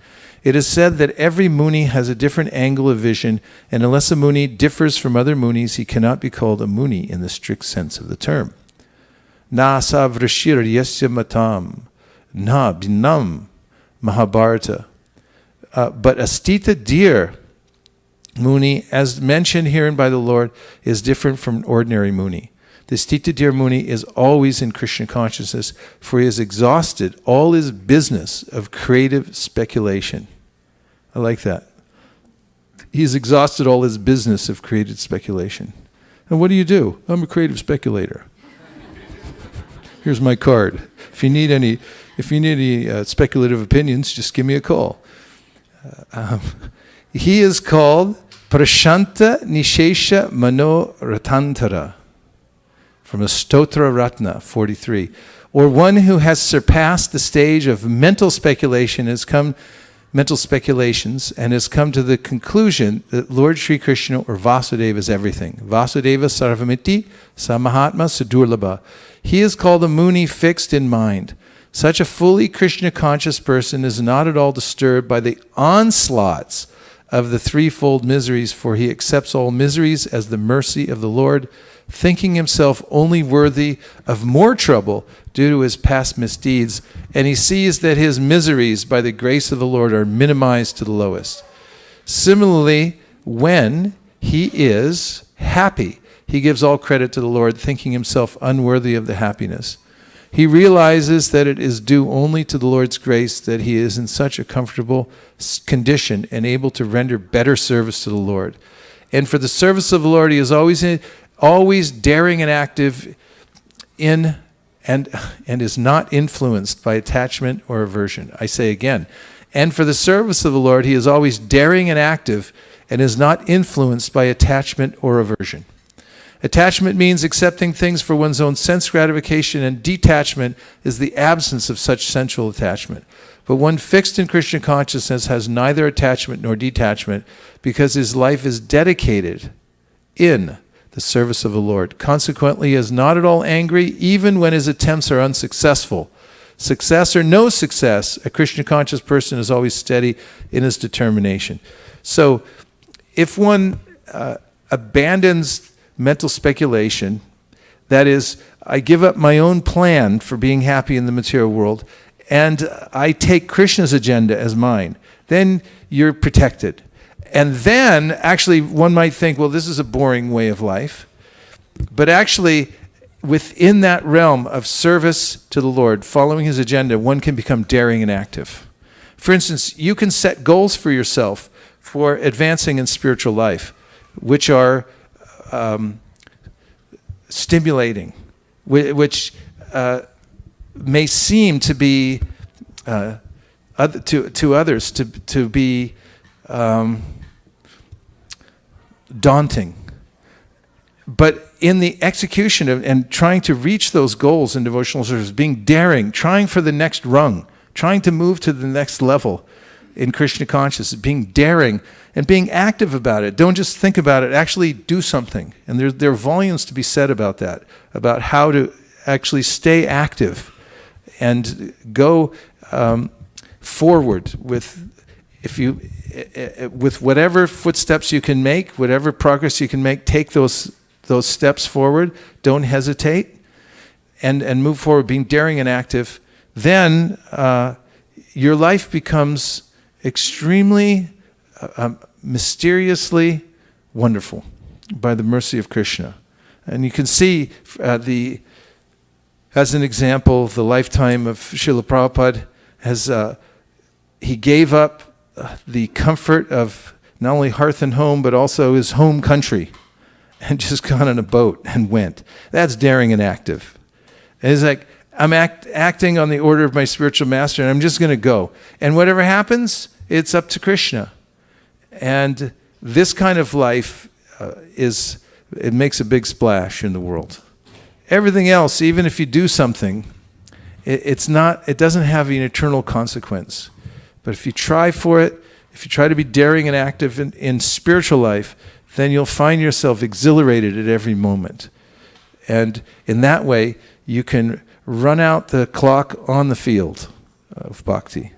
It is said that every muni has a different angle of vision, and unless a muni differs from other munis, he cannot be called a muni in the strict sense of the term. Na sa vrashir yasya matam, na binam Mahabharata. But Astita deer Muni, as mentioned herein by the Lord, is different from ordinary Muni. The Stita deer Muni is always in Krishna consciousness, for he has exhausted all his business of creative speculation. I like that. He's exhausted all his business of creative speculation. And what do? I'm a creative speculator. Here's my card. If you need any speculative opinions, just give me a call. He is called Prashanta Nishesha Mano Ratantara, from a Stotra Ratna 43, or one who has surpassed the stage of mental speculations and has come to the conclusion that Lord Sri Krishna or Vasudeva is everything. Vasudeva Sarvamiti Samahatma Sudurlabha. He is called a Muni fixed in mind. Such a fully Krishna conscious person is not at all disturbed by the onslaughts of the threefold miseries, for he accepts all miseries as the mercy of the Lord, thinking himself only worthy of more trouble due to his past misdeeds, and he sees that his miseries by the grace of the Lord are minimized to the lowest. Similarly, when he is happy, he gives all credit to the Lord, thinking himself unworthy of the happiness. He realizes that it is due only to the Lord's grace that he is in such a comfortable condition and able to render better service to the Lord. And for the service of the Lord, he is always daring and active in and is not influenced by attachment or aversion. I say again, and for the service of the Lord, he is always daring and active and is not influenced by attachment or aversion. Attachment means accepting things for one's own sense gratification, and detachment is the absence of such sensual attachment. But one fixed in Krishna consciousness has neither attachment nor detachment because his life is dedicated in the service of the Lord. Consequently, he is not at all angry even when his attempts are unsuccessful. Success or no success, a Krishna conscious person is always steady in his determination. So if one abandons mental speculation, that is, I give up my own plan for being happy in the material world, and I take Krishna's agenda as mine, then you're protected. And then, actually, one might think, well, this is a boring way of life. But actually, within that realm of service to the Lord, following his agenda, one can become daring and active. For instance, you can set goals for yourself for advancing in spiritual life, which are stimulating, which may seem to be to others to be daunting. But in the execution of and trying to reach those goals in devotional service, being daring, trying for the next rung, trying to move to the next level in Krishna consciousness, being daring and being active about it. Don't just think about it, actually do something. And there are volumes to be said about that, about how to actually stay active and go forward with whatever footsteps you can make, whatever progress you can make. Take those steps forward. Don't hesitate, and move forward, being daring and active. Then your life becomes extremely mysteriously wonderful by the mercy of Krishna. And you can see as an example, the lifetime of Srila Prabhupada has he gave up the comfort of not only hearth and home, but also his home country, and just got on a boat and went. That's daring and active. And it's like, I'm acting on the order of my spiritual master, and I'm just going to go. And whatever happens, it's up to Krishna. And this kind of life it makes a big splash in the world. Everything else, even if you do something, it doesn't have an eternal consequence. But if you try for it, if you try to be daring and active in spiritual life, then you'll find yourself exhilarated at every moment. And in that way, you can run out the clock on the field of bhakti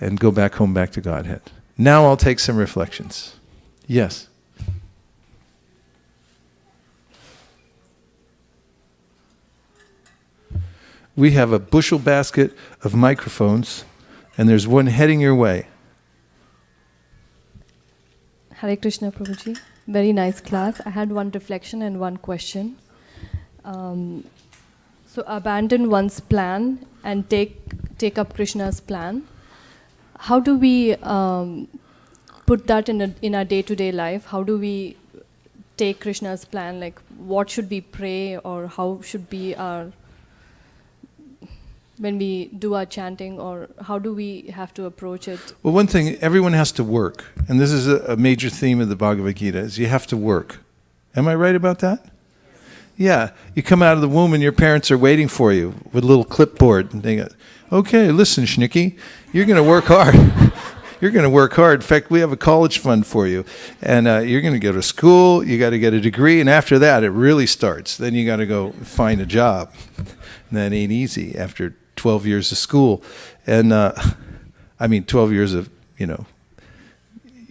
and go back home, back to Godhead. Now I'll take some reflections. Yes? We have a bushel basket of microphones, and there's one heading your way. Hare Krishna, Prabhuji. Very nice class. I had one reflection and one question. So abandon one's plan and take up Krishna's plan. How do we put that in our day-to-day life? How do we take Krishna's plan? Like, what should we pray, or how should be when we do our chanting, or how do we have to approach it? Well, one thing, everyone has to work. And this is a major theme of the Bhagavad Gita, is you have to work. Am I right about that? Yeah. You come out of the womb and your parents are waiting for you with a little clipboard. And they go, okay, listen, Schnicky, you're going to work hard. You're going to work hard. In fact, we have a college fund for you. And you're going to go to school. You got to get a degree. And after that, it really starts. Then you got to go find a job. And that ain't easy after 12 years of school. And 12 years of,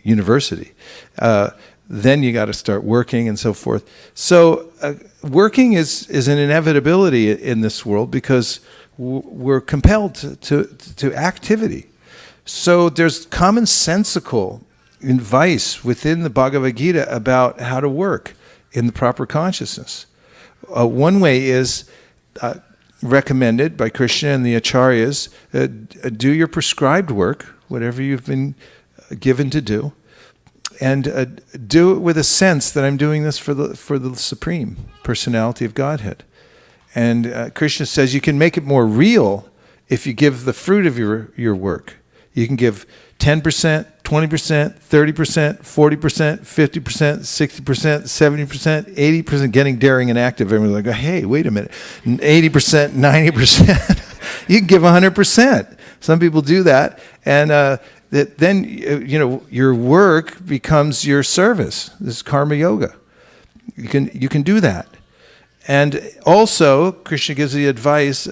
university. Then you got to start working and so forth. So working is an inevitability in this world because we're compelled to activity. So there's commonsensical advice within the Bhagavad Gita about how to work in the proper consciousness. One way is recommended by Krishna and the acharyas, do your prescribed work, whatever you've been given to do, and do it with a sense that I'm doing this for the Supreme Personality of Godhead. And Krishna says you can make it more real if you give the fruit of your work. You can give 10%, 20%, 30%, 40%, 50%, 60%, 70%, 80%, getting daring and active. Everyone's like, hey, wait a minute. 80%, 90%. You can give 100%. Some people do that. And then, your work becomes your service. This is karma yoga. You can do that. And also, Krishna gives the advice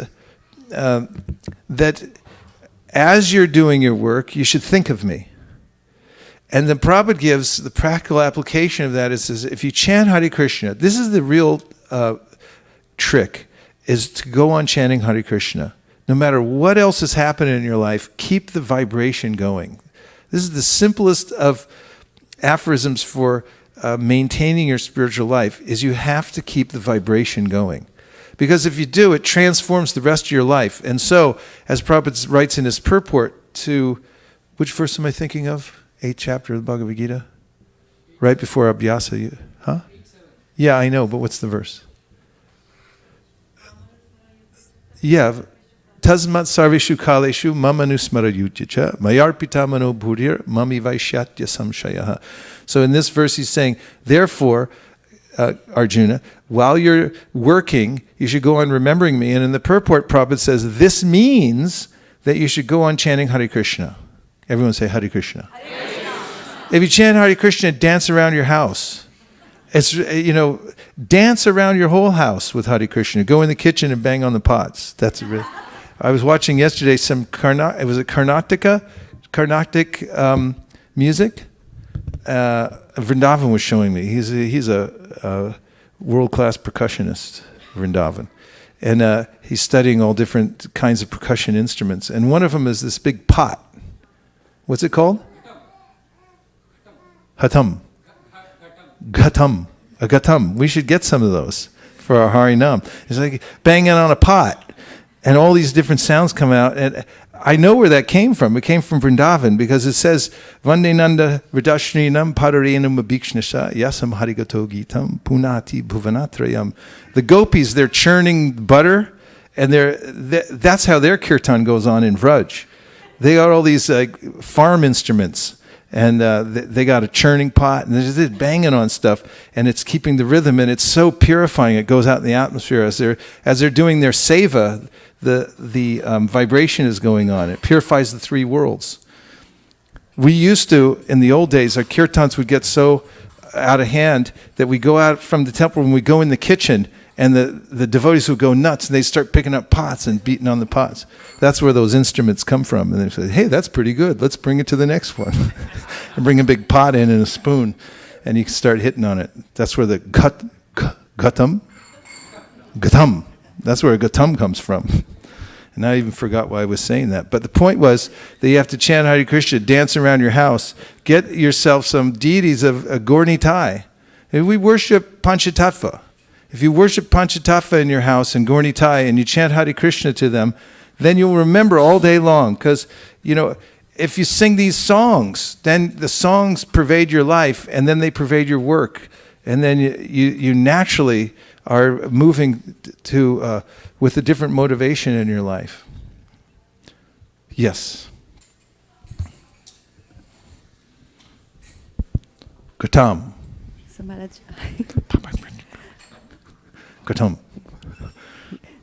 that as you're doing your work, you should think of me. And the Prabhupada gives the practical application of that. It says, if you chant Hare Krishna, this is the real trick, is to go on chanting Hare Krishna. No matter what else is happening in your life, keep the vibration going. This is the simplest of aphorisms for maintaining your spiritual life, is you have to keep the vibration going. Because if you do, it transforms the rest of your life. And so, as Prabhupada writes in his purport to, which verse am I thinking of? 8th chapter of the Bhagavad Gita? Right before Abhyasa. Huh? Yeah, I know, but what's the verse? Yeah. Tasmat sarveshu kaleshu mama nusmara yujya mayarpita mano bhurir mami vaishyatya samshayaha. So in this verse he's saying, therefore, Arjuna, while you're working, you should go on remembering me. And in the purport, Prabhupada says, this means that you should go on chanting Hare Krishna. Everyone say Hare Krishna. Hare Krishna. If you chant Hare Krishna, dance around your house. It's, dance around your whole house with Hare Krishna. Go in the kitchen and bang on the pots. That's it. I was watching yesterday some Carnatic music. Vrindavan was showing me. He's a world-class percussionist, Vrindavan. And he's studying all different kinds of percussion instruments. And one of them is this big pot. What's it called? Ghatam. Ghatam. A ghatam. We should get some of those for our Harinam. It's like banging on a pot. And all these different sounds come out. And I know where that came from. It came from Vrindavan, because it says, Vande Nanda Vridashrinam Padarenam Abhikshnasha Yasam Harigato Gitam Punati Bhuvanatrayam. The gopis, they're churning butter, and that's how their kirtan goes on in Vraj. They got all these farm instruments, and they got a churning pot, and they're just banging on stuff, and it's keeping the rhythm, and it's so purifying. It goes out in the atmosphere as they're doing their seva. The vibration is going on. It purifies the three worlds. We used to, in the old days, our kirtans would get so out of hand that we go out from the temple and we go in the kitchen, and the devotees would go nuts, and they start picking up pots and beating on the pots. That's where those instruments come from. And they say, hey, that's pretty good. Let's bring it to the next one. And bring a big pot in and a spoon, and you can start hitting on it. That's where the gatam, that's where gatam comes from. And I even forgot why I was saying that. But the point was that you have to chant Hare Krishna, dance around your house, get yourself some deities of Gaur-Nitai. And we worship Panchatattva. If you worship Panchatattva in your house and Gaur-Nitai, and you chant Hare Krishna to them, then you'll remember all day long. Because, if you sing these songs, then the songs pervade your life, and then they pervade your work. And then you naturally are moving to with a different motivation in your life. Yes. Gatam. So Maharaj, Gatam.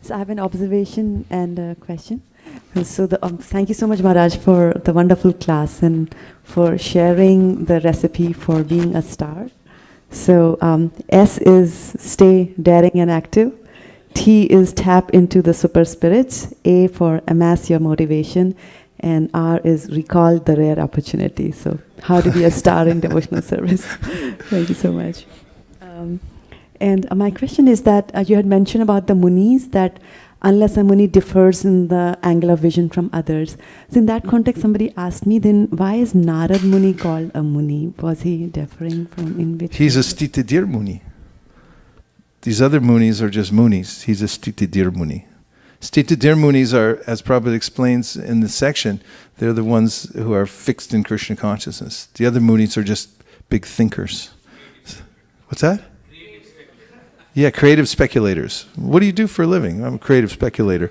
so I have an observation and a question. So thank you so much, Maharaj, for the wonderful class and for sharing the recipe for being a star. So S is stay daring and active. T is tap into the super spirits. A for amass your motivation. And R is recall the rare opportunity. So how to be a star in devotional service. Thank you so much. And my question is that you had mentioned about the munis, that unless a muni differs in the angle of vision from others. So in that context, somebody asked me, then why is Narad Muni called a muni? Was he differing from in which? He's a Stitidir Muni. These other munis are just munis. He's a Stitidir Muni. Stitidir Munis are, as Prabhupada explains in this section, they're the ones who are fixed in Krishna consciousness. The other munis are just big thinkers. What's that? Yeah, creative speculators. What do you do for a living? I'm a creative speculator.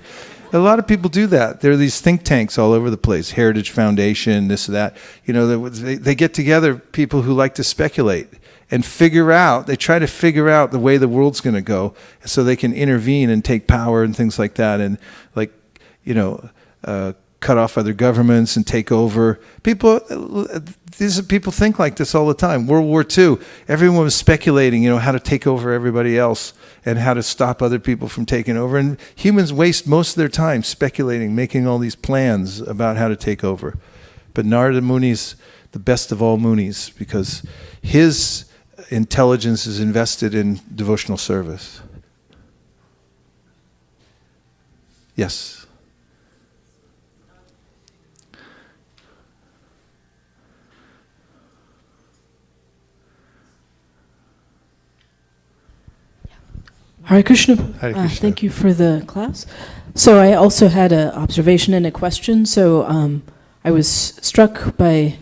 A lot of people do that. There are these think tanks all over the place, Heritage Foundation, this or that. You know, they get together people who like to speculate and they try to figure out the way the world's going to go so they can intervene and take power and things like that, and like, you know, cut off other governments and take over. People think like this all the time. World War II, everyone was speculating, you know, how to take over everybody else and how to stop other people from taking over. And humans waste most of their time speculating, making all these plans about how to take over. But Narada Muni's the best of all Munis because his intelligence is invested in devotional service. Yes. Hare Krishna. Hare Krishna. Thank you for the class. So I also had an observation and a question. So I was struck by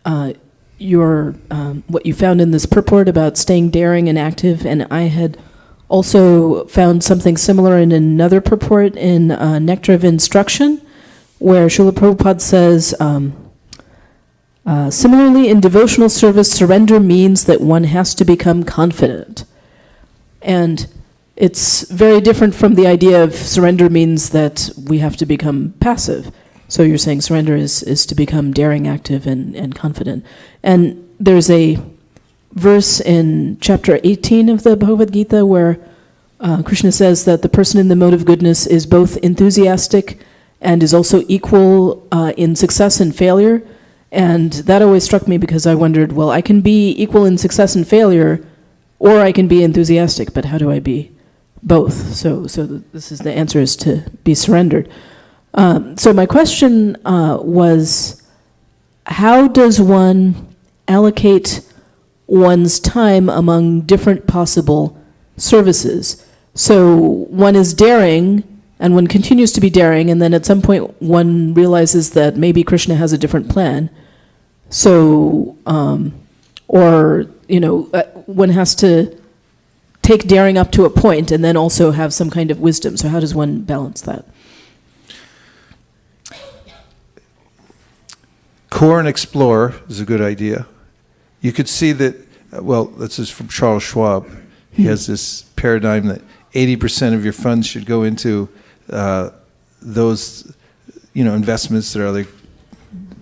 what you found in this purport about staying daring and active, and I had also found something similar in another purport in Nectar of Instruction, where Srila Prabhupada says, similarly in devotional service, surrender means that one has to become confident. And it's very different from the idea of surrender means that we have to become passive. So you're saying surrender is to become daring, active, and confident. And there's a verse in chapter 18 of the Bhagavad Gita where Krishna says that the person in the mode of goodness is both enthusiastic and is also equal in success and failure. And that always struck me because I wondered, well, I can be equal in success and failure, or I can be enthusiastic, but how do I be both? So this is the answer is to be surrendered. So my question was, how does one allocate one's time among different possible services? So one is daring, and one continues to be daring, and then at some point one realizes that maybe Krishna has a different plan. So, or, you know, one has to take daring up to a point and then also have some kind of wisdom. So how does one balance that? Core and explore is a good idea. You could see that, well, this is from Charles Schwab. He has this paradigm that 80% of your funds should go into those, you know, investments that are like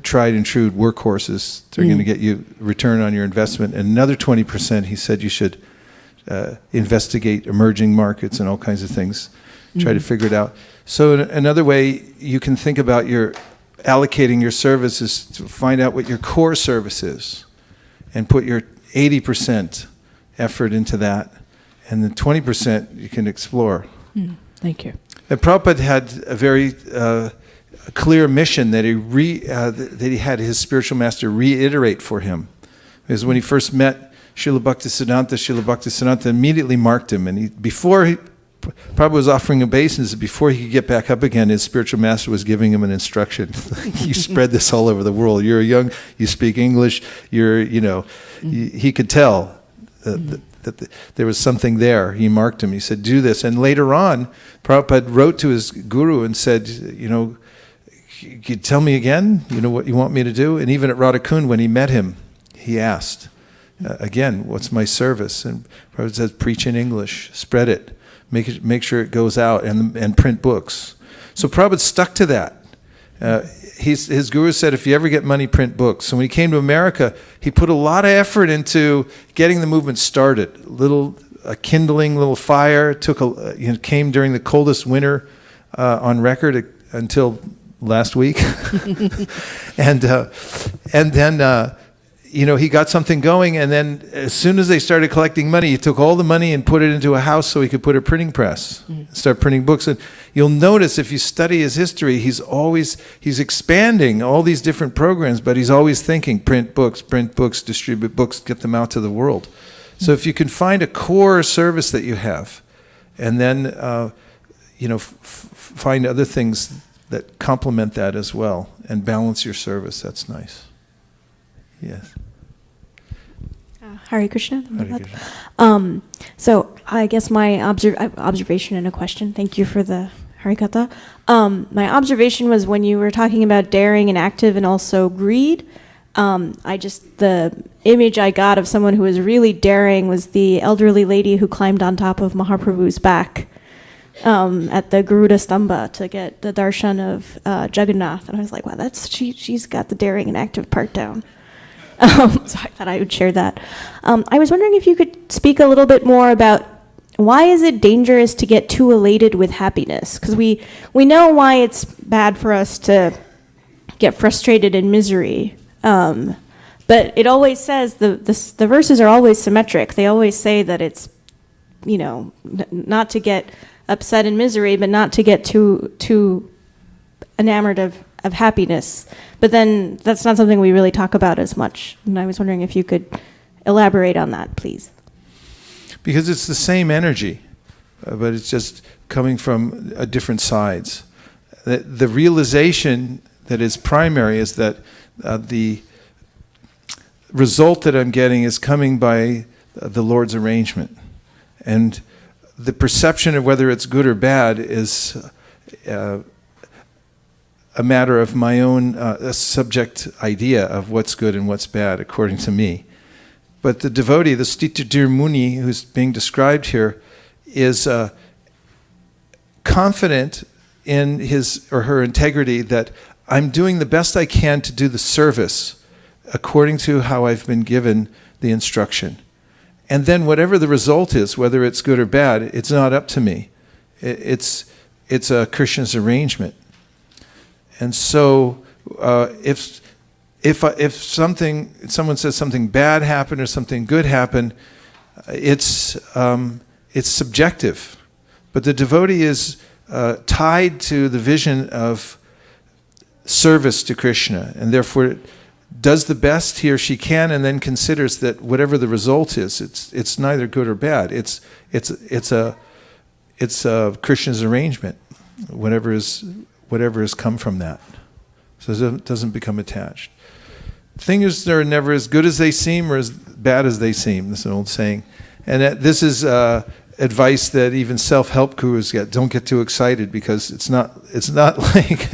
tried and true workhorses. They're going to get you return on your investment. And another 20%, he said you should investigate emerging markets and all kinds of things. Try to figure it out. So another way you can think about your allocating your service is to find out what your core service is and put your 80% effort into that. And then 20% you can explore. Thank you. And Prabhupada had a very clear mission that he had his spiritual master reiterate for him. Because when he first met Srila Bhaktisiddhanta immediately marked him. And Prabhupada was offering obeisance, before he could get back up again, his spiritual master was giving him an instruction. You spread this all over the world. You're young, you speak English, he could tell that there was something there. He marked him. He said, do this. And later on, Prabhupada wrote to his guru and said, can you tell me again, what you want me to do? And even at Radhakund, when he met him, he asked, again, what's my service? And Prabhupada says, preach in English, spread it, make sure it goes out, and print books. So Prabhupada stuck to that. His guru said, if you ever get money, print books. So when he came to America, he put a lot of effort into getting the movement started. A kindling little fire, came during the coldest winter on record until last week. and then he got something going, and then as soon as they started collecting money, he took all the money and put it into a house so he could put a printing press, start printing books. And you'll notice if you study his history, he's expanding all these different programs, but he's always thinking print books, distribute books, get them out to the world. So if you can find a core service that you have, and then find other things that complement that as well, and balance your service, that's nice. Yes. Hare Krishna. Hare Krishna. So I guess my observation and a question. Thank you for the Harikata. My observation was when you were talking about daring and active and also greed, the image I got of someone who was really daring was the elderly lady who climbed on top of Mahaprabhu's back at the Garuda Stamba to get the darshan of Jagannath. And I was like, wow, she's got the daring and active part down. So I thought I would share that. I was wondering if you could speak a little bit more about why is it dangerous to get too elated with happiness? Because we know why it's bad for us to get frustrated in misery. But it always says, the verses are always symmetric. They always say that it's, not to get upset in misery, but not to get too enamored of happiness. But then that's not something we really talk about as much. And I was wondering if you could elaborate on that, please. Because it's the same energy, but it's just coming from different sides. The realization that is primary is that the result that I'm getting is coming by the Lord's arrangement. And the perception of whether it's good or bad is a matter of my own subject idea of what's good and what's bad, according to me. But the devotee, the Stitadir Muni, who's being described here, is confident in his or her integrity that I'm doing the best I can to do the service according to how I've been given the instruction. And then whatever the result is, whether it's good or bad, it's not up to me. It's Krishna's arrangement. And so if someone says something bad happened or something good happened, it's subjective. But the devotee is tied to the vision of service to Krishna, and therefore does the best he or she can, and then considers that whatever the result is, it's neither good or bad. It's Krishna's arrangement, whatever has come from that. So it doesn't become attached. Things are never as good as they seem or as bad as they seem. That's an old saying. And this is advice that even self-help gurus get. Don't get too excited, because it's not like,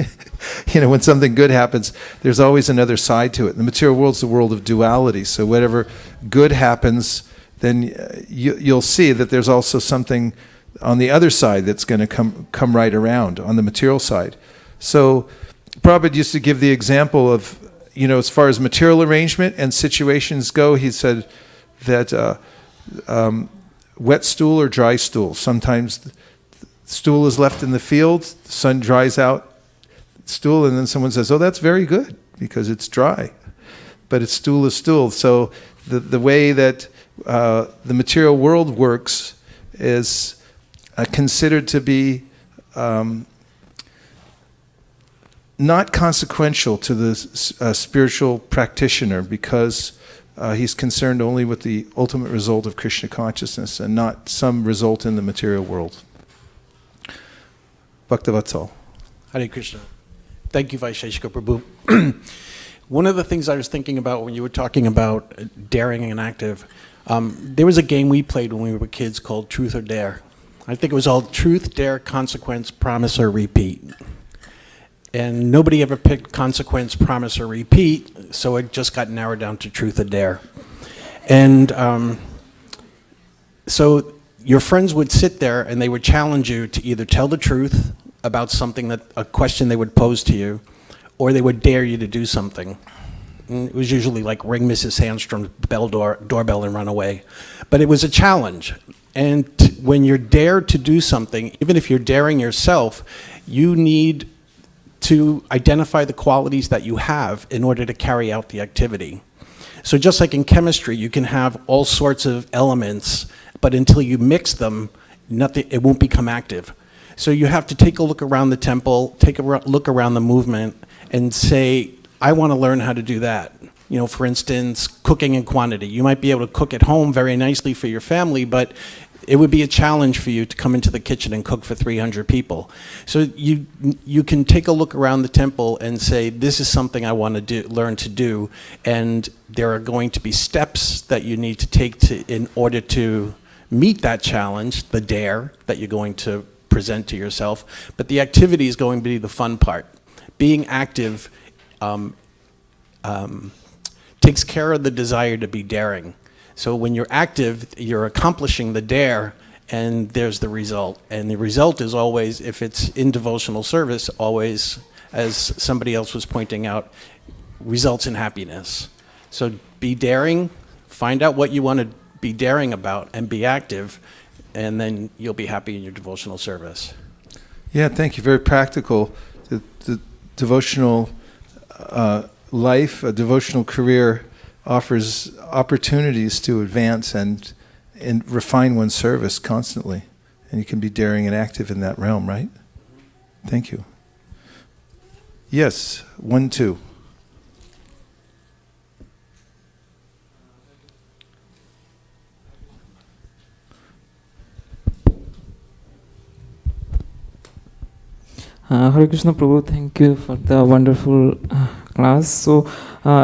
when something good happens, there's always another side to it. The material world's the world of duality. So whatever good happens, then you'll see that there's also something on the other side that's going to come right around on the material side. So Prabhupada used to give the example of, as far as material arrangement and situations go, he said that wet stool or dry stool. Sometimes the stool is left in the field, the sun dries out stool, and then someone says, oh, that's very good because it's dry. But it's stool is stool. So the way that the material world works is considered to be not consequential to the spiritual practitioner, because he's concerned only with the ultimate result of Krishna consciousness and not some result in the material world. Bhaktavatsal. Hare Krishna. Thank you, Vaisesika Prabhu. One of the things I was thinking about when you were talking about daring and active, there was a game we played when we were kids called Truth or Dare. I think it was all truth, dare, consequence, promise, or repeat. And nobody ever picked consequence, promise, or repeat, so it just got narrowed down to truth or dare. And so your friends would sit there and they would challenge you to either tell the truth about something, a question they would pose to you, or they would dare you to do something. And it was usually like ring Mrs. Sandstrom's doorbell and run away. But it was a challenge. And when you're dared to do something, even if you're daring yourself, you need to identify the qualities that you have in order to carry out the activity. So just like in chemistry, you can have all sorts of elements, but until you mix them, it won't become active. So you have to take a look around the temple, take a look around the movement, and say, I want to learn how to do that. For instance, cooking in quantity. You might be able to cook at home very nicely for your family, but it would be a challenge for you to come into the kitchen and cook for 300 people. So you can take a look around the temple and say, this is something I want to learn to do, and there are going to be steps that you need to take in order to meet that challenge, the dare that you're going to present to yourself. But the activity is going to be the fun part. Being active takes care of the desire to be daring. So when you're active, you're accomplishing the dare, and there's the result. And the result is always, if it's in devotional service, always, as somebody else was pointing out, results in happiness. So be daring, find out what you want to be daring about, and be active, and then you'll be happy in your devotional service. Yeah, thank you. Very practical. The devotional life, a devotional career, offers opportunities to advance and refine one's service constantly. And you can be daring and active in that realm, right? Thank you. Yes, 1, 2. Hare Krishna Prabhu, thank you for the wonderful class. So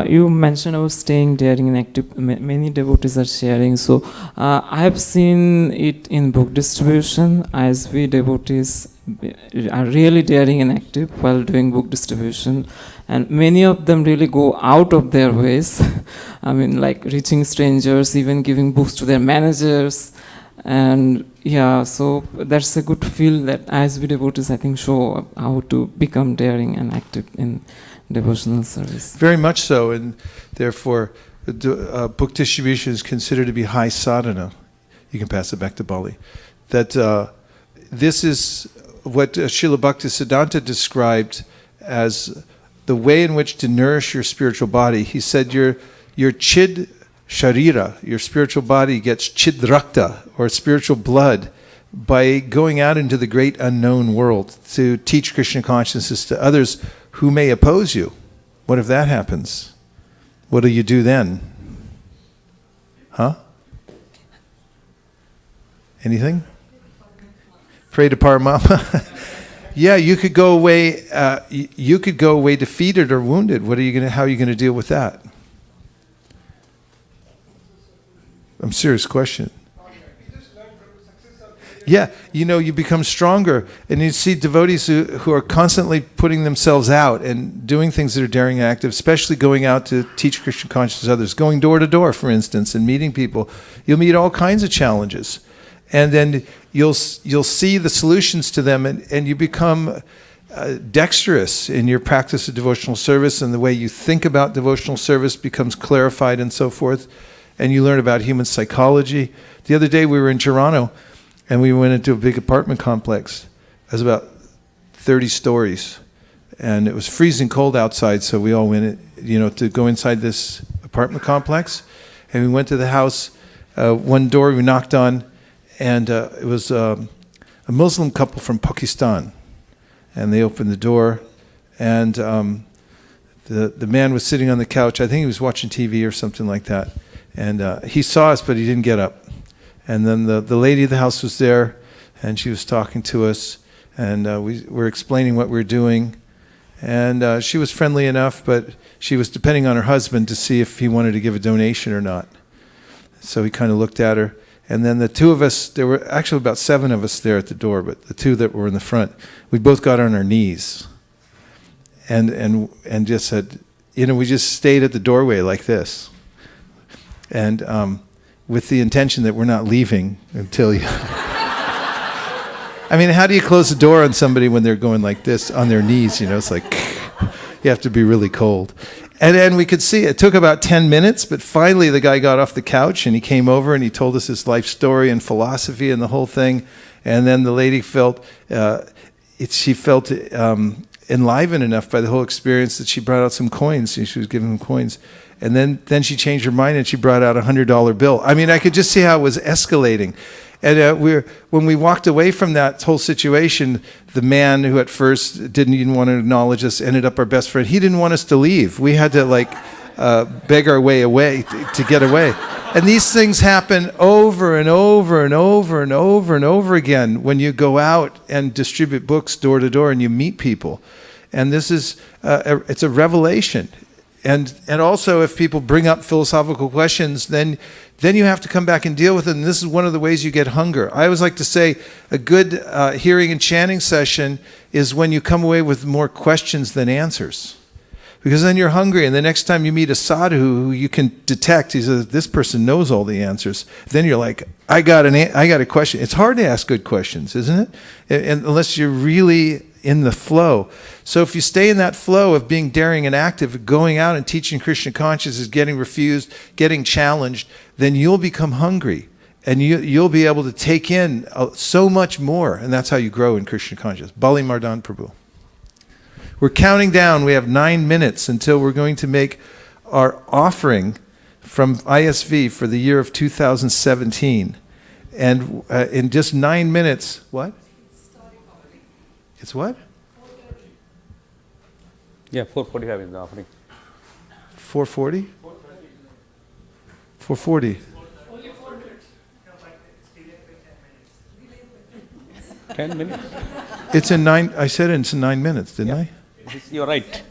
you mentioned about staying daring and active. Many devotees are sharing. So I have seen it in book distribution. ISV devotees are really daring and active while doing book distribution. And many of them really go out of their ways. I mean, like reaching strangers, even giving books to their managers. And yeah, so that's a good feel that ISV devotees, I think, show how to become daring and active in devotional service. Very much so, and therefore book distribution is considered to be high sadhana. You can pass it back to Bali. That this is what Srila Bhaktisiddhanta described as the way in which to nourish your spiritual body. He said your chid sharira, your spiritual body, gets chidrakta, or spiritual blood, by going out into the great unknown world to teach Krishna consciousness to others who may oppose you. What if that happens? What do you do then? Huh? Anything? Pray to Paramama? Yeah, you could go away. You could go away defeated or wounded. How are you going to deal with that? Serious question. Yeah, you become stronger, and you see devotees who are constantly putting themselves out and doing things that are daring and active, especially going out to teach Krishna consciousness to others, going door to door, for instance, and meeting people. You'll meet all kinds of challenges, and then you'll see the solutions to them, and you become dexterous in your practice of devotional service, and the way you think about devotional service becomes clarified and so forth, and you learn about human psychology. The other day we were in Toronto, and we went into a big apartment complex. It was about 30 stories. And it was freezing cold outside, so we all went to go inside this apartment complex. And we went to the house. One door we knocked on, and it was a Muslim couple from Pakistan. And they opened the door, and the man was sitting on the couch. I think he was watching TV or something like that. And he saw us, but he didn't get up. And then the lady of the house was there, and she was talking to us, and we were explaining what we were doing. And she was friendly enough, but she was depending on her husband to see if he wanted to give a donation or not. So he kind of looked at her. And then the two of us, there were actually about 7 of us there at the door, but the 2 that were in the front, we both got on our knees and just said, we just stayed at the doorway like this. And with the intention that we're not leaving until you... I mean, how do you close the door on somebody when they're going like this on their knees? It's like, you have to be really cold. And then we could see it took about 10 minutes, but finally the guy got off the couch and he came over and he told us his life story and philosophy and the whole thing. And then the lady felt, enlivened enough by the whole experience that she brought out some coins. She was giving him coins. And then she changed her mind and she brought out a $100 bill. I mean, I could just see how it was escalating. And when we walked away from that whole situation, the man who at first didn't even want to acknowledge us ended up our best friend. He didn't want us to leave. We had to beg our way away to get away. And these things happen over and over and over and over and over again when you go out and distribute books door to door and you meet people. And this is, it's a revelation. And also if people bring up philosophical questions, then then you have to come back and deal with it, and this is one of the ways you get hunger. I always like to say a good hearing and chanting session is when you come away with more questions than answers. Because then you're hungry, and the next time you meet a sadhu who you can detect, he says, this person knows all the answers. Then you're like, I got a question. It's hard to ask good questions, isn't it? And unless you're really in the flow. So if you stay in that flow of being daring and active, going out and teaching Krishna consciousness, getting refused, getting challenged, then you'll become hungry. And you'll be able to take in so much more. And that's how you grow in Krishna consciousness. Bali Mardan Prabhu. We're counting down. We have 9 minutes until we're going to make our offering from ISV for the year of 2017. And in just 9 minutes, what? It's what? Yeah, 4:45 is the offering. 4:40? 4:40. 10 minutes. It's in 9. I said it's in 9 minutes, didn't I? You're right.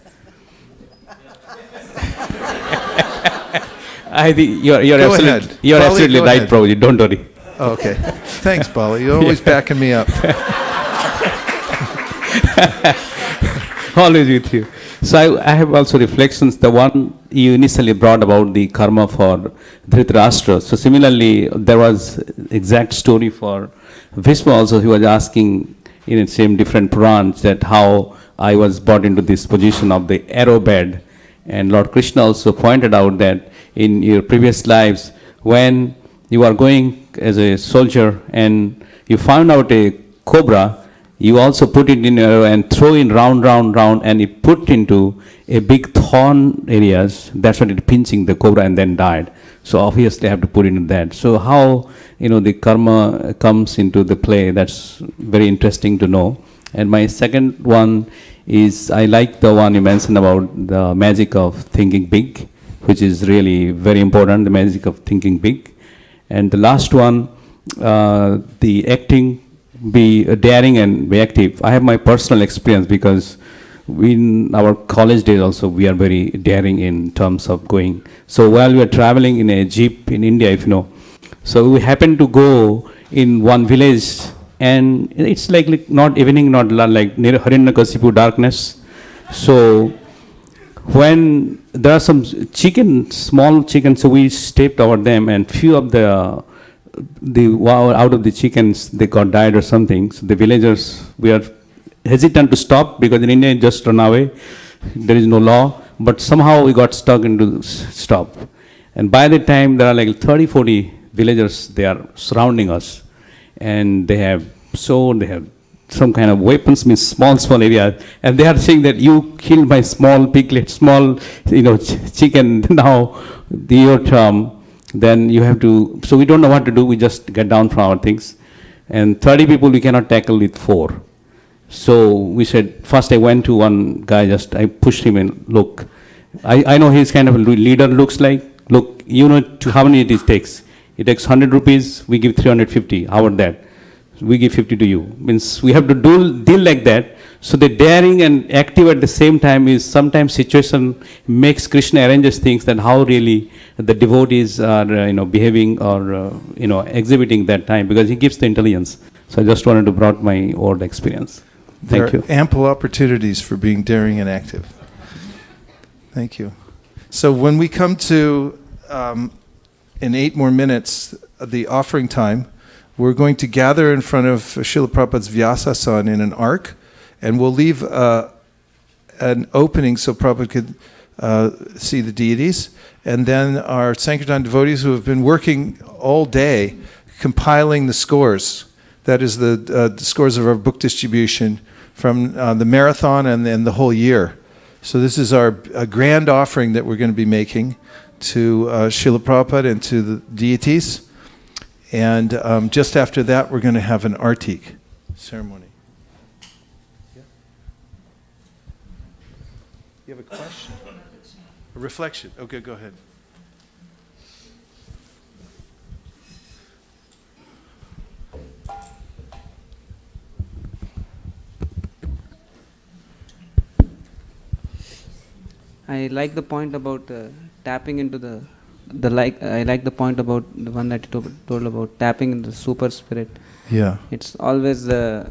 I think you're Go absolutely, ahead. you're Bali, absolutely go right, ahead. Prabhuji. Don't worry. Oh, okay. Thanks, Bali. You're always backing me up. Always with you. So I have also reflections. The one you initially brought about the karma for Dhritarashtra. So similarly, there was exact story for Bhishma also. He was asking in the same different Purans that how I was brought into this position of the arrow bed. And Lord Krishna also pointed out that in your previous lives, when you are going as a soldier and you found out a cobra, you also put it in and throw in round, and it put into a big thorn areas. That's what it pinching the cobra and then died. So obviously I have to put it in that. So how the karma comes into the play, that's very interesting to know. And my second one is I like the one you mentioned about the magic of thinking big, which is really very important, the magic of thinking big. And the last one, the acting, be daring and be active. I have my personal experience because in our college days also we are very daring in terms of going. So while we are traveling in a jeep in India, if you know, so we happened to go in one village and it's like not evening, not like near Hiranyakasipu darkness. So when there are some small chickens, so we stepped over them and few of the out of the chickens they got died or something. So the villagers, we are hesitant to stop because in India just run away. There is no law, but somehow we got stuck into stop. And by the time there are like 30-40 villagers, they are surrounding us, and they have some kind of weapons, means small area, and they are saying that you killed my small piglet, small chicken. Now your term. Then you have to, so we don't know what to do, we just get down from our things. And 30 people we cannot tackle with 4. So we said, first I went to one guy, I pushed him and look, I know he's kind of a leader, looks like, look, how many it takes? It takes 100 rupees, we give 350, how about that? We give 50 to you. Means we have to deal like that. So the daring and active at the same time is sometimes situation makes Krishna arranges things that how really the devotees are behaving or exhibiting that time, because he gives the intelligence. So I just wanted to brought my old experience. Thank you. There are ample opportunities for being daring and active. Thank you. So when we come to, in 8 more minutes, the offering time, we're going to gather in front of Srila Prabhupada's Vyasa-san in an arc, and we'll leave an opening so Prabhupada could see the deities. And then our Sankirtan devotees who have been working all day compiling the scores, that is the scores of our book distribution from the marathon and then the whole year. So this is a grand offering that we're going to be making to Srila Prabhupada and to the deities. And just after that, we're going to have an artik ceremony. Yeah. You have a question? A reflection. Okay, go ahead. I like the point about tapping into the I like the point about the one that you told about tapping in the super spirit. Yeah. It's always very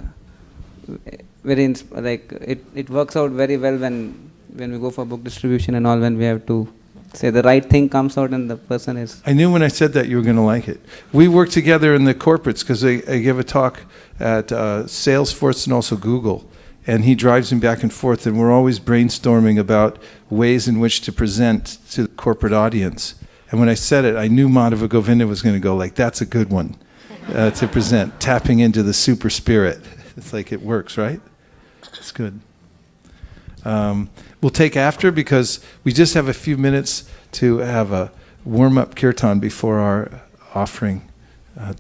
it works out very well when we go for book distribution and all, when we have to say the right thing comes out and the person is. I knew when I said that you were going to like it. We work together in the corporates because I give a talk at Salesforce and also Google, and he drives me back and forth, and we're always brainstorming about ways in which to present to the corporate audience. And when I said it, I knew Madhava Govinda was going to go like, that's a good one to present, tapping into the super spirit. It's like it works, right? It's good. We'll take after because we just have a few minutes to have a warm-up kirtan before our offering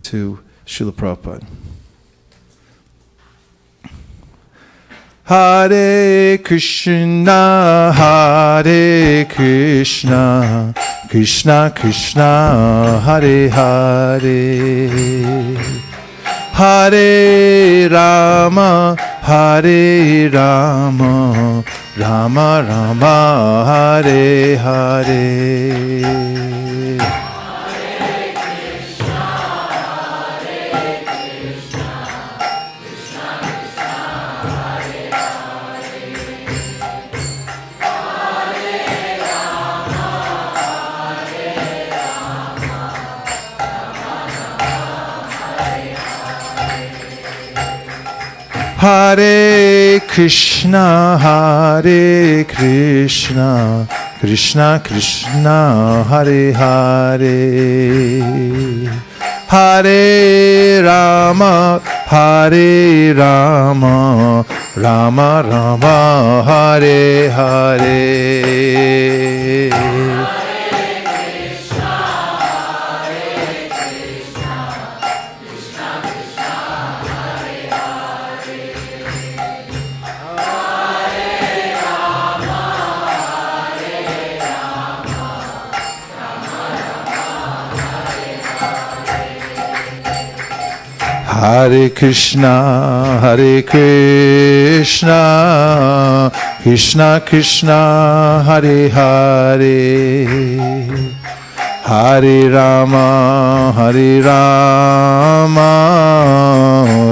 to Srila Prabhupada. Hare Krishna, Hare Krishna, Krishna Krishna, Hare Hare, Hare Rama, Hare Rama, Rama Rama, Hare Hare. Hare Krishna, Hare Krishna, Krishna Krishna, Hare Hare, Hare Rama, Hare Rama, Rama Rama, Hare Hare. Hare Krishna, Hare Krishna, Krishna Krishna, Hare Hare, Hare Rama, Hare Rama,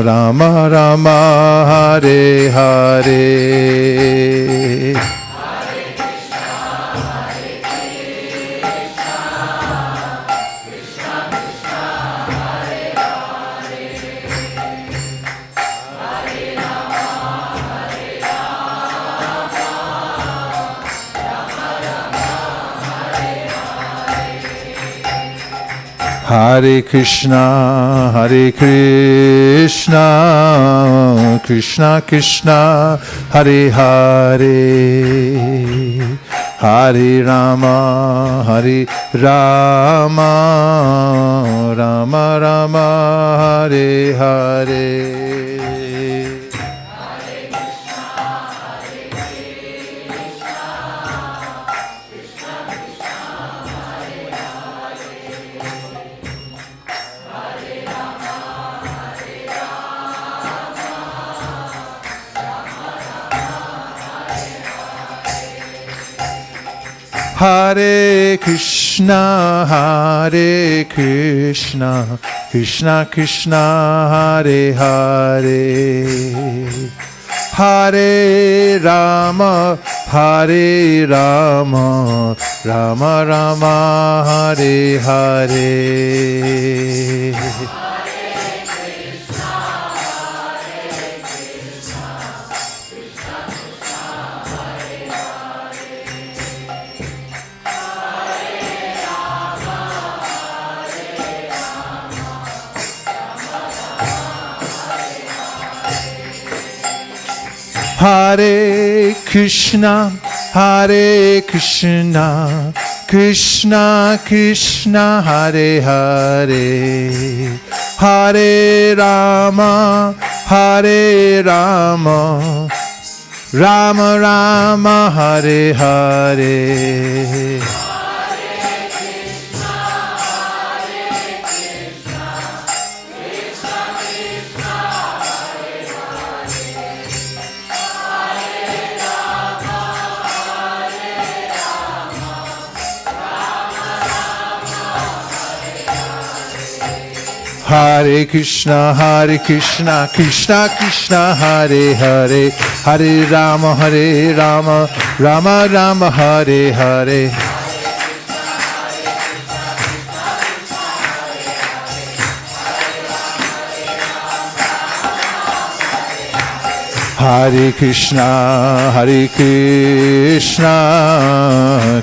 Rama Rama, Hare Hare. Hare Krishna, Hare Krishna, Krishna Krishna, Hare Hare, Hare Rama, Hare Rama, Rama Rama, Hare Hare. Hare Krishna, Hare Krishna, Krishna Krishna, Hare Hare, Hare Rama, Hare Rama, Rama Rama, Hare Hare. Hare Krishna, Hare Krishna, Krishna Krishna, Hare Hare, Hare Rama, Hare Rama, Rama Rama, Hare Hare. Hare Krishna, Krishna Krishna, Hare Hare, Hare Rama, Rama Rama, Hare Hare. Hare Krishna,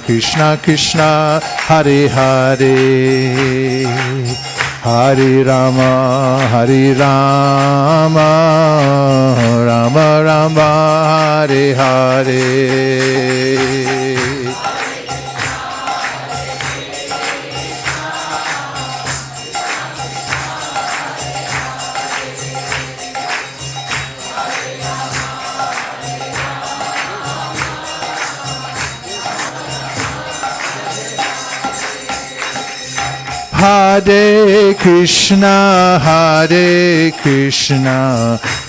Krishna Krishna, Hare Hare, Hare Rama, Rama Rama, Hare Hare. Hare Krishna,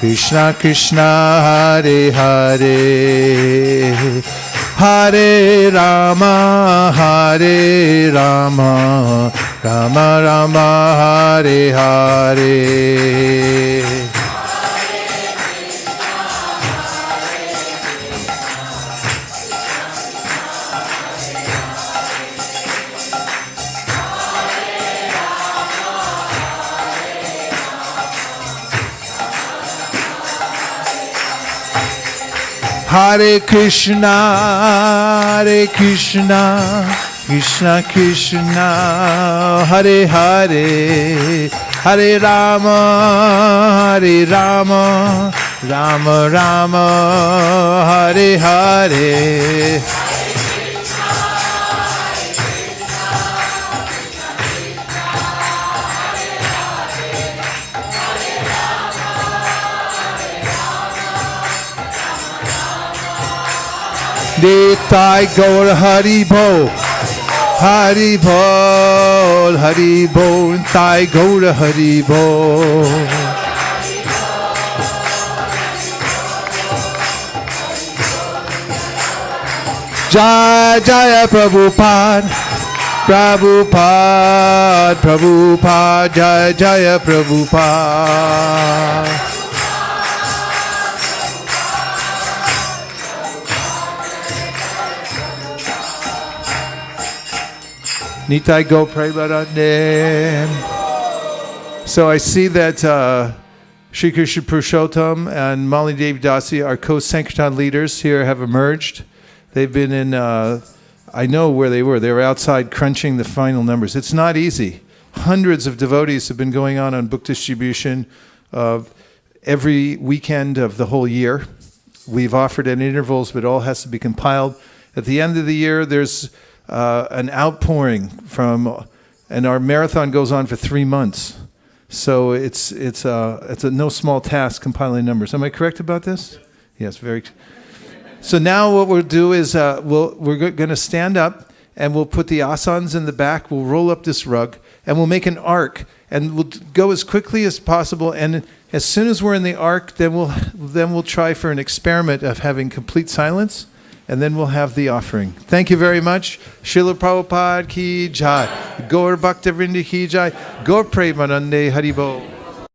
Krishna Krishna, Hare Hare, Hare Rama, Rama Rama, Hare Hare. Hare Krishna, Krishna Krishna, Hare Hare, Hare Rama, Rama Rama, Hare Hare. Nitai Gaur Hari Bol, Hari Bol, Hari Bol, Nitai Gaur Hari Bol. Jaya Jaya Prabhupada, Prabhupada, Jaya Jaya Prabhupada. Nitai Go Prebaradem. So I see that Shri Krishna Purushottam and Mali Devi Dasi, our co-Sankirtan leaders here, have emerged. They've been in, I know where they were. They were outside crunching the final numbers. It's not easy. Hundreds of devotees have been going on book distribution every weekend of the whole year. We've offered at intervals, but it all has to be compiled. At the end of the year, there's an outpouring and our marathon goes on for 3 months. So it's a no small task compiling numbers. Am I correct about this? Yes, very. So now what we'll do is we're going to stand up and we'll put the asanas in the back. We'll roll up this rug and we'll make an arc and we'll go as quickly as possible. And as soon as we're in the arc, then we'll try for an experiment of having complete silence. And then we'll have the offering. Thank you very much. Srila Prabhupada ki jai. Gaur Bhakta Vrinda ki jai. Gaur Premanande Haribo.